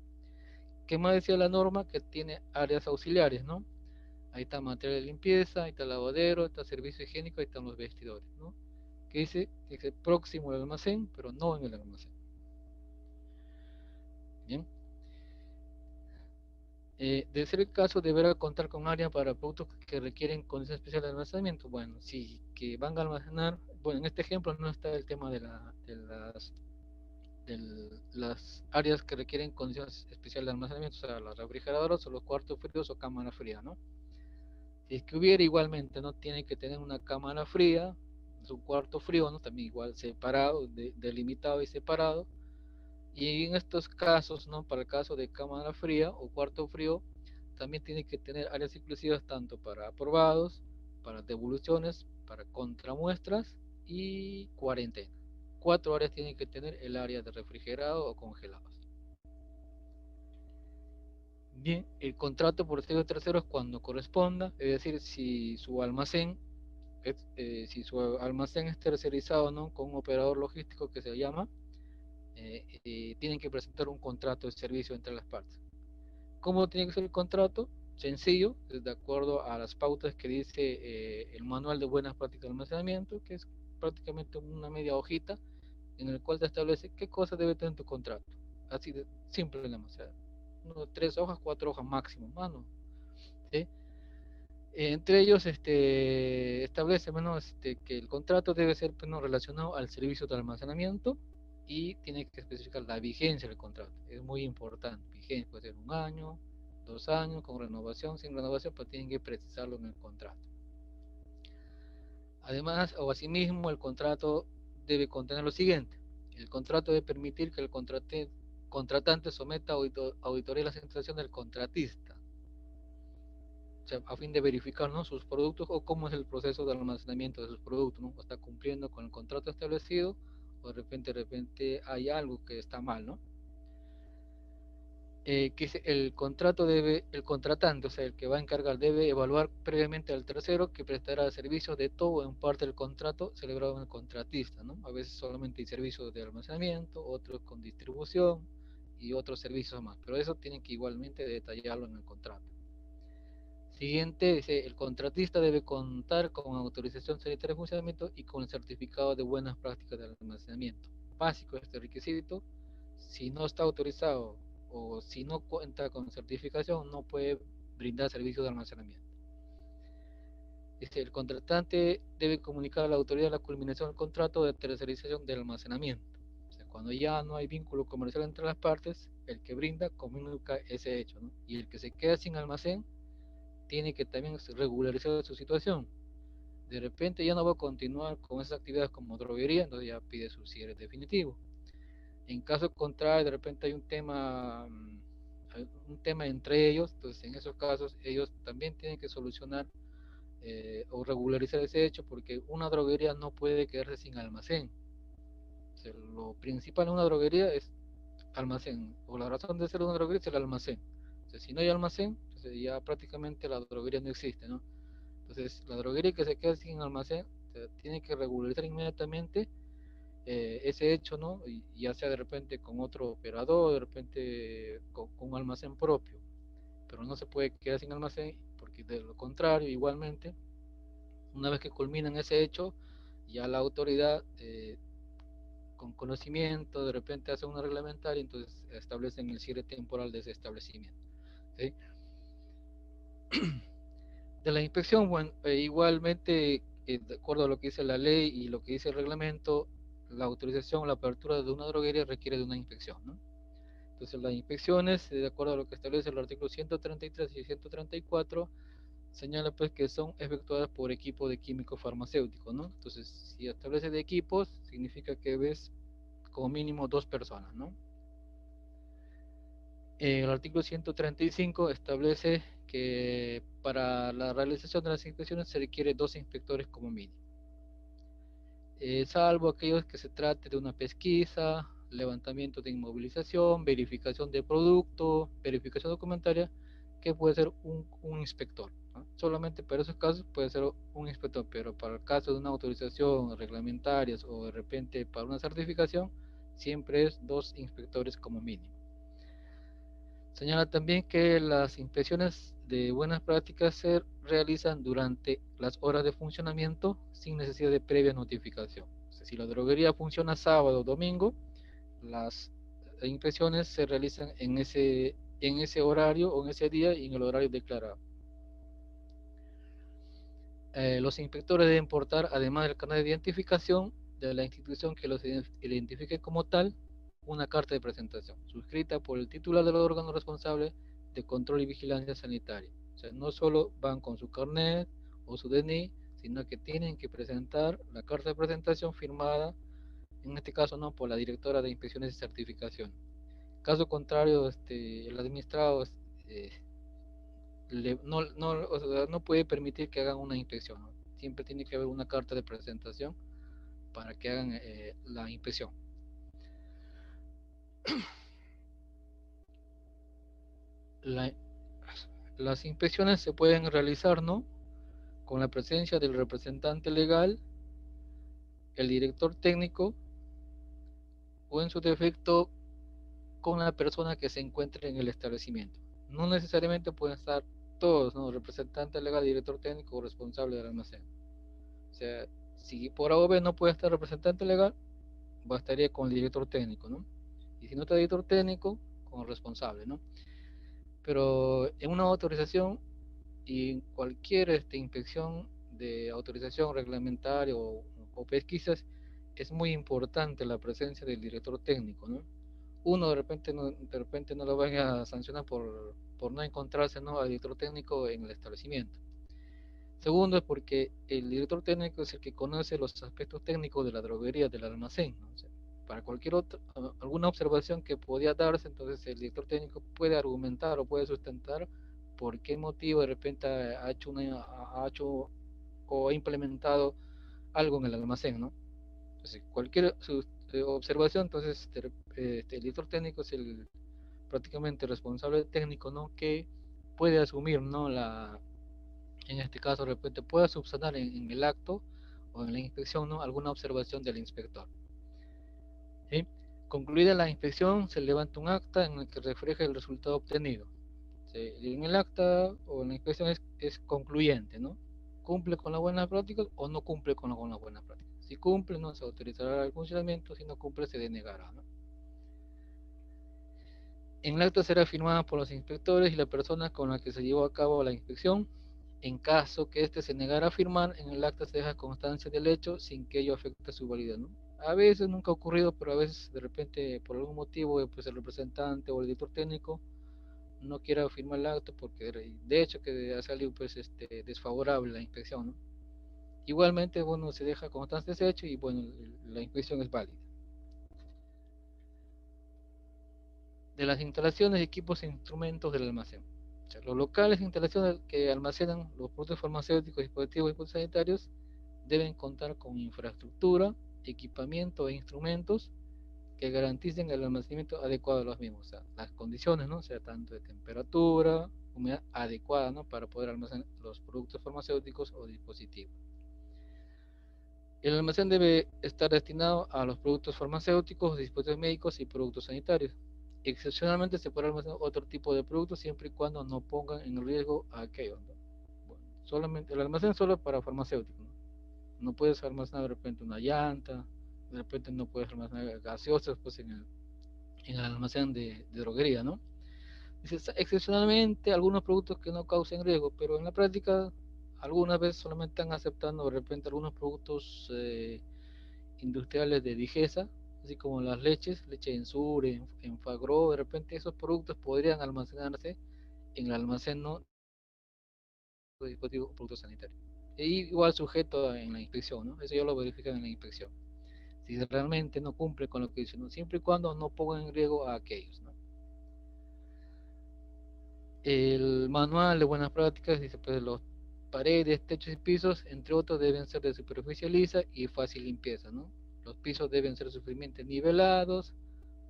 ¿Qué más decía la norma? Que tiene áreas auxiliares, ¿no? Ahí está material de limpieza, ahí está el lavadero, ahí está servicio higiénico, ahí están los vestidores, ¿no? Que dice próximo al almacén, pero no en el almacén. Bien. De ser el caso, deberá contar con área para productos que requieren condiciones especiales de almacenamiento. Bueno, si que van a almacenar, bueno, en este ejemplo no está el tema de las áreas que requieren condiciones especiales de almacenamiento, o sea, las refrigeradoras o los cuartos fríos o cámara fría, ¿no? Si es que hubiera, igualmente, no tiene que tener una cámara fría, su cuarto frío, ¿no? También igual separado, delimitado y separado. Y en estos casos, ¿no? Para el caso de cámara fría o cuarto frío, también tiene que tener áreas exclusivas tanto para aprobados, para devoluciones, para contramuestras y cuarentena. 4 áreas tienen que tener el área de refrigerado o congelados. Bien, el contrato por sello tercero es cuando corresponda, es decir, si su almacén es tercerizado, ¿no? Con un operador logístico que se llama, tienen que presentar un contrato de servicio entre las partes. ¿Cómo tiene que ser el contrato? Sencillo, de acuerdo a las pautas que dice el manual de buenas prácticas de almacenamiento, que es prácticamente una media hojita en el cual te establece qué cosas debe tener tu contrato. Así de simple, o sea, 3 hojas, 4 hojas máximo, mano. ¿Sí? Entre ellos establece que el contrato debe ser relacionado al servicio de almacenamiento y tiene que especificar la vigencia del contrato. Es muy importante. Vigencia puede ser 1 año, 2 años, con renovación, sin renovación, pero tienen que precisarlo en el contrato. Además, o asimismo, el contrato debe contener lo siguiente. El contrato debe permitir que el contratante someta auditoría a la situación del contratista, o sea, a fin de verificar, ¿no? Sus productos o cómo es el proceso de almacenamiento de sus productos, ¿no? O está cumpliendo con el contrato establecido o de repente hay algo que está mal, ¿no? El contratante, o sea, el que va a encargar, debe evaluar previamente al tercero que prestará servicios de todo o en parte del contrato celebrado en el contratista, ¿no? A veces solamente hay servicios de almacenamiento, otros con distribución y otros servicios más, pero eso tienen que igualmente detallarlo en el contrato. Siguiente, dice, el contratista debe contar con autorización sanitaria de funcionamiento y con el certificado de buenas prácticas de almacenamiento. Básico este requisito. Si no está autorizado o si no cuenta con certificación, no puede brindar servicios de almacenamiento. Dice, el contratante debe comunicar a la autoridad la culminación del contrato de tercerización del almacenamiento. O sea, cuando ya no hay vínculo comercial entre las partes, el que brinda comunica ese hecho, ¿no? Y el que se queda sin almacén tiene que también regularizar su situación. De repente ya no va a continuar con esas actividades como droguería, entonces ya pide su cierre definitivo. En caso contrario, de repente hay un tema entre ellos, entonces en esos casos ellos también tienen que solucionar o regularizar ese hecho, porque una droguería no puede quedarse sin almacén. O sea, lo principal en una droguería es almacén, o la razón de ser una droguería es el almacén. O sea, si no hay almacén, entonces ya prácticamente la droguería no existe, ¿no? Entonces, la droguería que se queda sin almacén tiene que regularizar inmediatamente ese hecho, ¿no? Y ya sea de repente con otro operador, de repente con un almacén propio, pero no se puede quedar sin almacén porque de lo contrario, igualmente, una vez que culminan ese hecho, ya la autoridad con conocimiento de repente hace una reglamentaria, entonces establecen el cierre temporal de ese establecimiento. ¿Sí? De la inspección, bueno, igualmente, de acuerdo a lo que dice la ley y lo que dice el reglamento, la autorización o la apertura de una droguería requiere de una inspección, ¿no? Entonces, las inspecciones, de acuerdo a lo que establece el artículo 133 y 134, señala pues que son efectuadas por equipo de químico farmacéutico, ¿no? Entonces, si establece de equipos, significa que ves como mínimo 2 personas, ¿no? El artículo 135 establece que para la realización de las inspecciones se requiere 2 inspectores como mínimo. Salvo aquellos que se trate de una pesquisa, levantamiento de inmovilización, verificación de producto, verificación documentaria, que puede ser un inspector, ¿no? Solamente para esos casos puede ser un inspector, pero para el caso de una autorización reglamentaria o de repente para una certificación, siempre es 2 inspectores como mínimo. Señala también que las inspecciones de buenas prácticas se realizan durante las horas de funcionamiento sin necesidad de previa notificación. O sea, si la droguería funciona sábado o domingo, las inspecciones se realizan en ese horario o en ese día y en el horario declarado. Los inspectores deben portar, además del carnet de identificación de la institución que los identifique como tal, una carta de presentación, suscrita por el titular del órgano responsable de control y vigilancia sanitaria. O sea, no solo van con su carnet o su DNI, sino que tienen que presentar la carta de presentación firmada, en este caso no por la directora de inspecciones y certificación. Caso contrario, el administrado eh, o sea, no puede permitir que hagan una inspección, ¿no? Siempre tiene que haber una carta de presentación para que hagan la inspección. La, las inspecciones se pueden realizar, ¿no?, con la presencia del representante legal, el director técnico o en su defecto con la persona que se encuentre en el establecimiento. No necesariamente pueden estar todos, ¿no?, representante legal, director técnico o responsable del almacén. O sea, si por A o B no puede estar representante legal, bastaría con el director técnico, ¿no? Y si no está director técnico, con el responsable, ¿no? Pero en una autorización y en cualquier inspección de autorización reglamentaria o pesquisas, es muy importante la presencia del director técnico, ¿no? Uno de repente no lo vaya a sancionar por no encontrarse, ¿no?, al director técnico en el establecimiento. Segundo es porque el director técnico es el que conoce los aspectos técnicos de la droguería, del almacén, ¿no? O sea, para cualquier otra, alguna observación que podía darse, entonces el director técnico puede argumentar o puede sustentar por qué motivo de repente ha hecho o ha implementado algo en el almacén, ¿no? Entonces, cualquier observación, entonces el director técnico es el prácticamente responsable técnico, ¿no?, que puede asumir, ¿no?, en este caso de repente pueda subsanar en el acto o en la inspección, ¿no?, alguna observación del inspector. ¿Sí? Concluida la inspección, se levanta un acta en el que refleja el resultado obtenido. ¿Sí? En el acta o en la inspección es concluyente, ¿no? ¿Cumple con las buenas prácticas o no cumple con las buenas prácticas? Si cumple, no se autorizará el funcionamiento; si no cumple, se denegará, ¿no? En el acta será firmada por los inspectores y la persona con la que se llevó a cabo la inspección. En caso que éste se negara a firmar, en el acta se deja constancia del hecho sin que ello afecte su validez, ¿no? A veces, nunca ha ocurrido, pero a veces de repente por algún motivo pues el representante o el director técnico no quiera firmar el acta porque de hecho que ha salido pues desfavorable la inspección, ¿no? Igualmente, bueno, se deja constancia de ese hecho y bueno, la inspección es válida. De las instalaciones, equipos e instrumentos del almacén. O sea, los locales e instalaciones que almacenan los productos farmacéuticos, dispositivos y productos sanitarios deben contar con infraestructura, equipamiento e instrumentos que garanticen el almacenamiento adecuado de los mismos. O sea, las condiciones, ¿no?, o sea, tanto de temperatura, humedad adecuada, ¿no?, para poder almacenar los productos farmacéuticos o dispositivos. El almacén debe estar destinado a los productos farmacéuticos, dispositivos médicos y productos sanitarios. Excepcionalmente se puede almacenar otro tipo de productos siempre y cuando no pongan en riesgo a aquellos, ¿no? Bueno, solamente el almacén solo para farmacéuticos, ¿no? No puedes almacenar de repente una llanta, de repente no puedes almacenar gaseosas pues en el almacén de droguería, ¿no? Dice, excepcionalmente algunos productos que no causen riesgo, pero en la práctica algunas veces solamente están aceptando de repente algunos productos industriales de Digesa, así como las leches, leche Ensure, Enfagro. De repente esos productos podrían almacenarse en el almacén, ¿no?, de dispositivos o productos sanitarios. E igual sujeto en la inspección, ¿no? Eso ya lo verifican en la inspección. Si realmente no cumple con lo que dice, ¿no?, siempre y cuando no pongan en riesgo a aquellos, ¿no? El manual de buenas prácticas dice, pues los paredes, techos y pisos, entre otros, deben ser de superficie lisa y fácil limpieza, ¿no? Los pisos deben ser suficientemente nivelados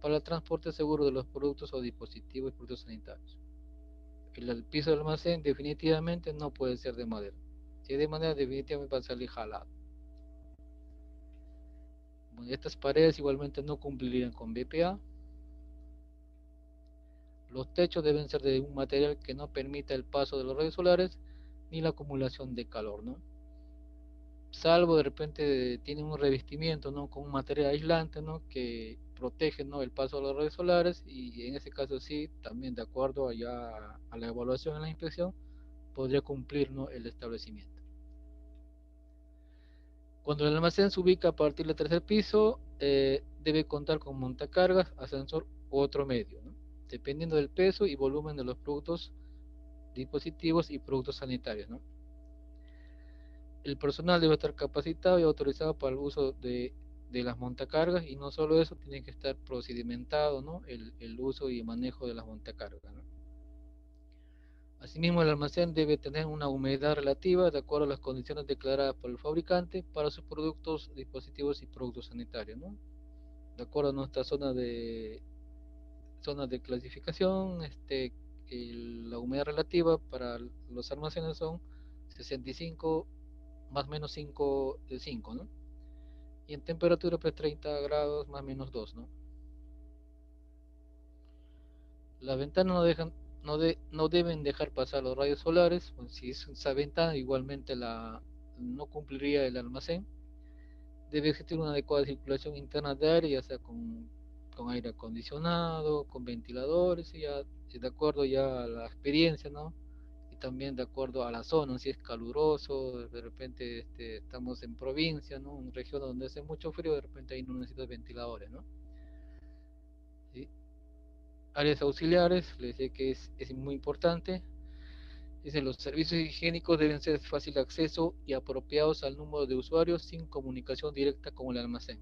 para el transporte seguro de los productos o dispositivos y productos sanitarios. El piso del almacén definitivamente no puede ser de madera. Si es de madera, definitivamente va a salir jalado. Bueno, estas paredes igualmente no cumplirían con BPA. Los techos deben ser de un material que no permita el paso de los rayos solares ni la acumulación de calor, ¿no? Salvo de repente tienen un revestimiento, ¿no?, con un material aislante, ¿no?, que protege, ¿no?, el paso de los rayos solares, y en ese caso sí, también de acuerdo allá a la evaluación en la inspección, podría cumplir, ¿no?, el establecimiento. Cuando el almacén se ubica a partir del tercer piso, debe contar con montacargas, ascensor u otro medio, ¿no?, dependiendo del peso y volumen de los productos, dispositivos y productos sanitarios, ¿no? El personal debe estar capacitado y autorizado para el uso de las montacargas, y no solo eso, tiene que estar procedimentado, ¿no? El uso y manejo de las montacargas, ¿no? Asimismo, el almacén debe tener una humedad relativa de acuerdo a las condiciones declaradas por el fabricante para sus productos, dispositivos y productos sanitarios, ¿no? De acuerdo a nuestra zona de clasificación, la humedad relativa para los almacenes son 65 más o menos 5 de 5, ¿no? Y en temperatura pues 30 grados más o menos 2, ¿no? Las ventanas no deben dejar pasar los rayos solares, pues si es esa ventana igualmente no cumpliría el almacén. Debe existir una adecuada circulación interna de aire, ya sea con aire acondicionado, con ventiladores, y ya de acuerdo ya a la experiencia, ¿no? Y también de acuerdo a la zona, si es caluroso, de repente estamos en provincia, ¿no? En región donde hace mucho frío, de repente ahí no necesitas ventiladores, ¿no? ¿Sí? Áreas auxiliares, les decía que es muy importante. Dice, los servicios higiénicos deben ser de fácil acceso y apropiados al número de usuarios sin comunicación directa con el almacén.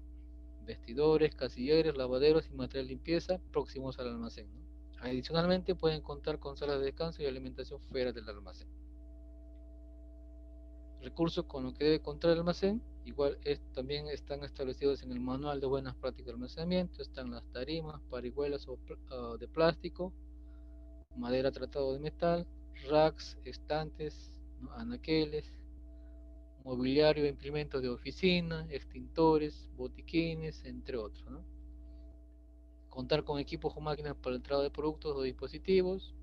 Vestidores, casilleros, lavaderos y material de limpieza próximos al almacén, ¿no? Adicionalmente, pueden contar con salas de descanso y alimentación fuera del almacén. Recursos con los que debe contar el almacén, igual también están establecidos en el manual de buenas prácticas de almacenamiento. Están las tarimas, parihuelas de plástico, madera tratado de metal, racks, estantes, ¿no? Anaqueles, mobiliario e implementos de oficina, extintores, botiquines, entre otros, ¿no? Contar con equipos o máquinas para la entrada de productos o dispositivos,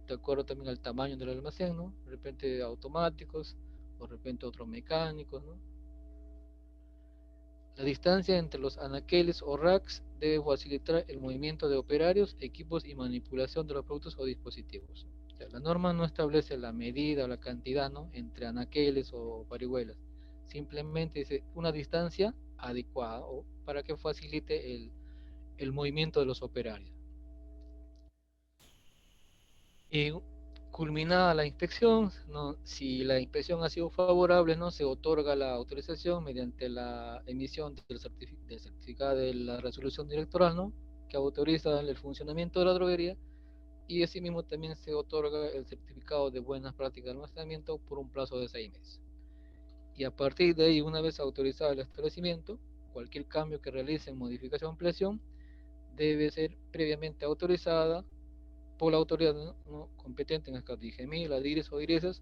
de acuerdo también al tamaño del almacén, ¿no? De repente automáticos, o de repente otros mecánicos, ¿no? La distancia entre los anaqueles o racks debe facilitar el movimiento de operarios, equipos y manipulación de los productos o dispositivos. O sea, la norma no establece la medida o la cantidad, ¿no? Entre anaqueles o parihuelas. Simplemente dice una distancia adecuada o para que facilite el movimiento de los operarios. Y culminada la inspección, ¿no? Si la inspección ha sido favorable, ¿no? Se otorga la autorización mediante la emisión del certificado de la resolución directoral, ¿no? Que autoriza el funcionamiento de la droguería, y asimismo también se otorga el certificado de buenas prácticas de almacenamiento por un plazo de 6 meses. Y a partir de ahí, una vez autorizado el establecimiento, cualquier cambio que realice en modificación o ampliación debe ser previamente autorizada por la autoridad, ¿no? competente, en el caso de IGMI, la DIRES o DIRESAS,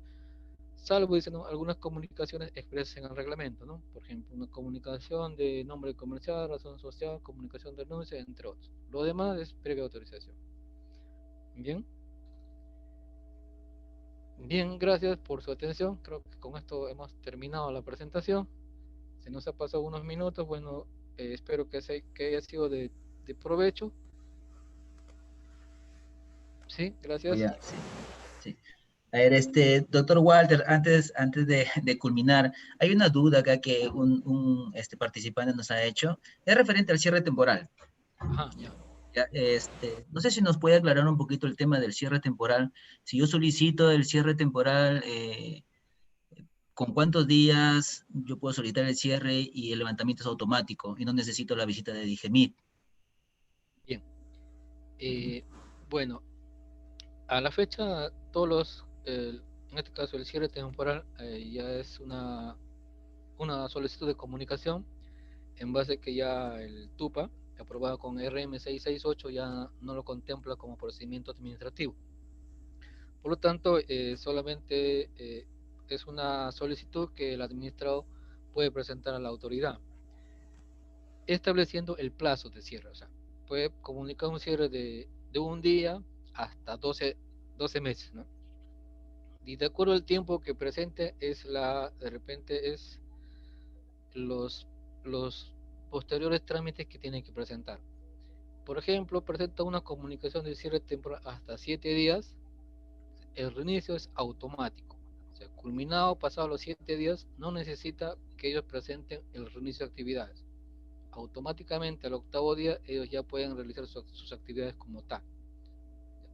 salvo, dicen, ¿no? algunas comunicaciones expresas en el reglamento, ¿no? Por ejemplo, una comunicación de nombre comercial, razón social, comunicación de denuncia, entre otros. Lo demás es previa autorización. Bien, bien, gracias por su atención. Creo que con esto hemos terminado la presentación. Se nos ha pasado unos minutos, bueno, espero que haya sido de provecho. Sí, gracias. Sí, sí. A ver, doctor Walter, antes de culminar, hay una duda acá que un participante nos ha hecho. Es referente al cierre temporal. Ajá, ya. Ya, no sé si nos puede aclarar un poquito el tema del cierre temporal. Si yo solicito el cierre temporal, ¿con cuántos días yo puedo solicitar el cierre y el levantamiento es automático y no necesito la visita de DIGEMIT? Bien. Bueno, a la fecha, en este caso el cierre temporal, ya es una solicitud de comunicación en base que ya el TUPA, aprobado con RM668, ya no lo contempla como procedimiento administrativo. Por lo tanto, solamente es una solicitud que el administrado puede presentar a la autoridad, estableciendo el plazo de cierre. O sea, puede comunicar un cierre de un día hasta 12 meses, ¿no? Y de acuerdo al tiempo que presente, de repente es los, los posteriores trámites que tiene que presentar. Por ejemplo, presenta una comunicación de cierre temporal hasta 7 días, el reinicio es automático. O sea, culminado, pasado los 7 días, no necesita que ellos presenten el reinicio de actividades. Automáticamente al octavo día ellos ya pueden realizar sus actividades como tal.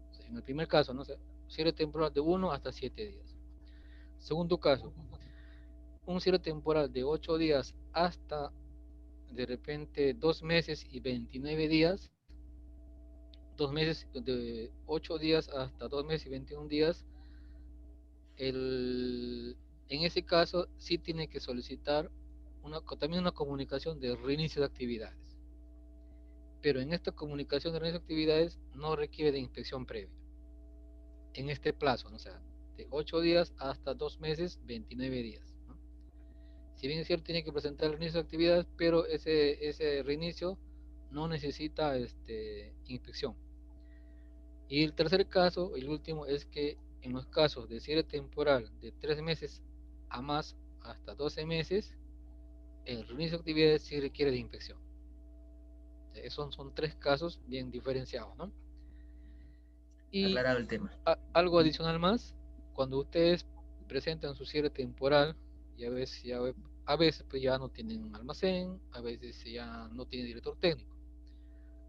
O sea, en el primer caso, ¿no? O sea, cierre temporal de 1 hasta 7 días. Segundo caso, un cierre temporal de 8 días hasta de repente 2 meses y 29 días, 2 meses, de 8 días hasta 2 meses y 21 días, en ese caso sí tiene que solicitar también una comunicación de reinicio de actividades. Pero en esta comunicación de reinicio de actividades no requiere de inspección previa. En este plazo, ¿no? O sea, de 8 días hasta 2 meses, 29 días. ¿No? Si bien es cierto, tiene que presentar el reinicio de actividades, pero ese reinicio no necesita inspección. Y el tercer caso, el último, es que en los casos de cierre temporal de 3 meses a más hasta 12 meses, el reinicio de actividades sí requiere de inspección. Son tres casos bien diferenciados, ¿no? Y Aclarado el tema. algo adicional más, cuando ustedes presentan su cierre temporal, y a veces pues ya no tienen un almacén, a veces ya no tienen director técnico.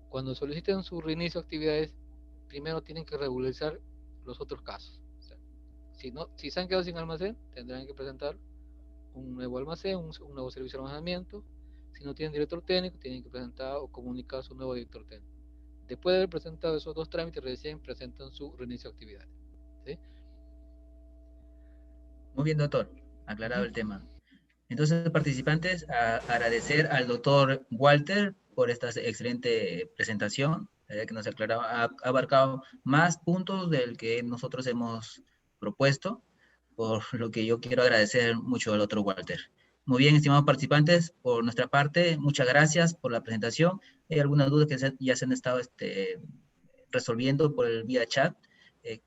Cuando soliciten su reinicio de actividades, primero tienen que regularizar los otros casos. O sea, si se han quedado sin almacén, tendrán que presentar un nuevo almacén, un nuevo servicio de almacenamiento. Si no tienen director técnico, tienen que presentar o comunicar a su nuevo director técnico. Después de haber presentado esos dos trámites, recién presentan su reinicio de actividades. ¿Sí? Muy bien, doctor. Uh -huh. Aclarado el tema. Entonces, participantes, agradecer al doctor Walter por esta excelente presentación, que nos ha abarcado más puntos del que nosotros hemos propuesto, por lo que yo quiero agradecer mucho al doctor Walter. Muy bien, estimados participantes, por nuestra parte, muchas gracias por la presentación. Hay algunas dudas que ya se han estado resolviendo por el vía chat.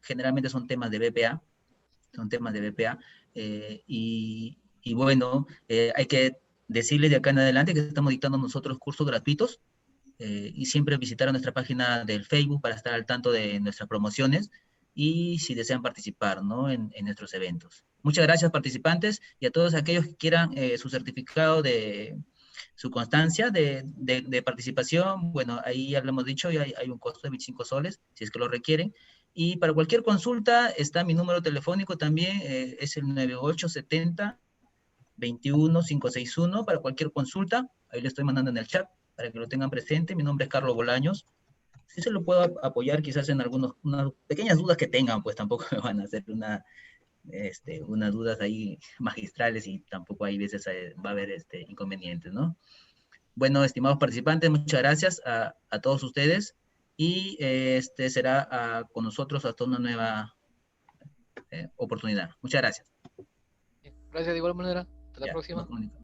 Generalmente son temas de BPA, y bueno, hay que decirles de acá en adelante que estamos dictando nosotros cursos gratuitos, y siempre visitar nuestra página del Facebook para estar al tanto de nuestras promociones y si desean participar, ¿no? en nuestros eventos. Muchas gracias, participantes, y a todos aquellos que quieran su certificado de su constancia de participación. Bueno, ahí ya lo hemos dicho, y hay un costo de 25 soles, si es que lo requieren. Y para cualquier consulta está mi número telefónico también, es el 9870-21561, para cualquier consulta. Ahí le estoy mandando en el chat para que lo tengan presente. Mi nombre es Carlos Bolaños. Si se lo puedo apoyar quizás en unas pequeñas dudas que tengan, pues tampoco me van a hacer unas dudas ahí magistrales, y tampoco hay veces va a haber inconvenientes, ¿no? Bueno, estimados participantes, muchas gracias a todos ustedes, y será con nosotros hasta una nueva oportunidad. Muchas gracias. Gracias de igual manera. Hasta la Ya, nos próxima. comunicamos.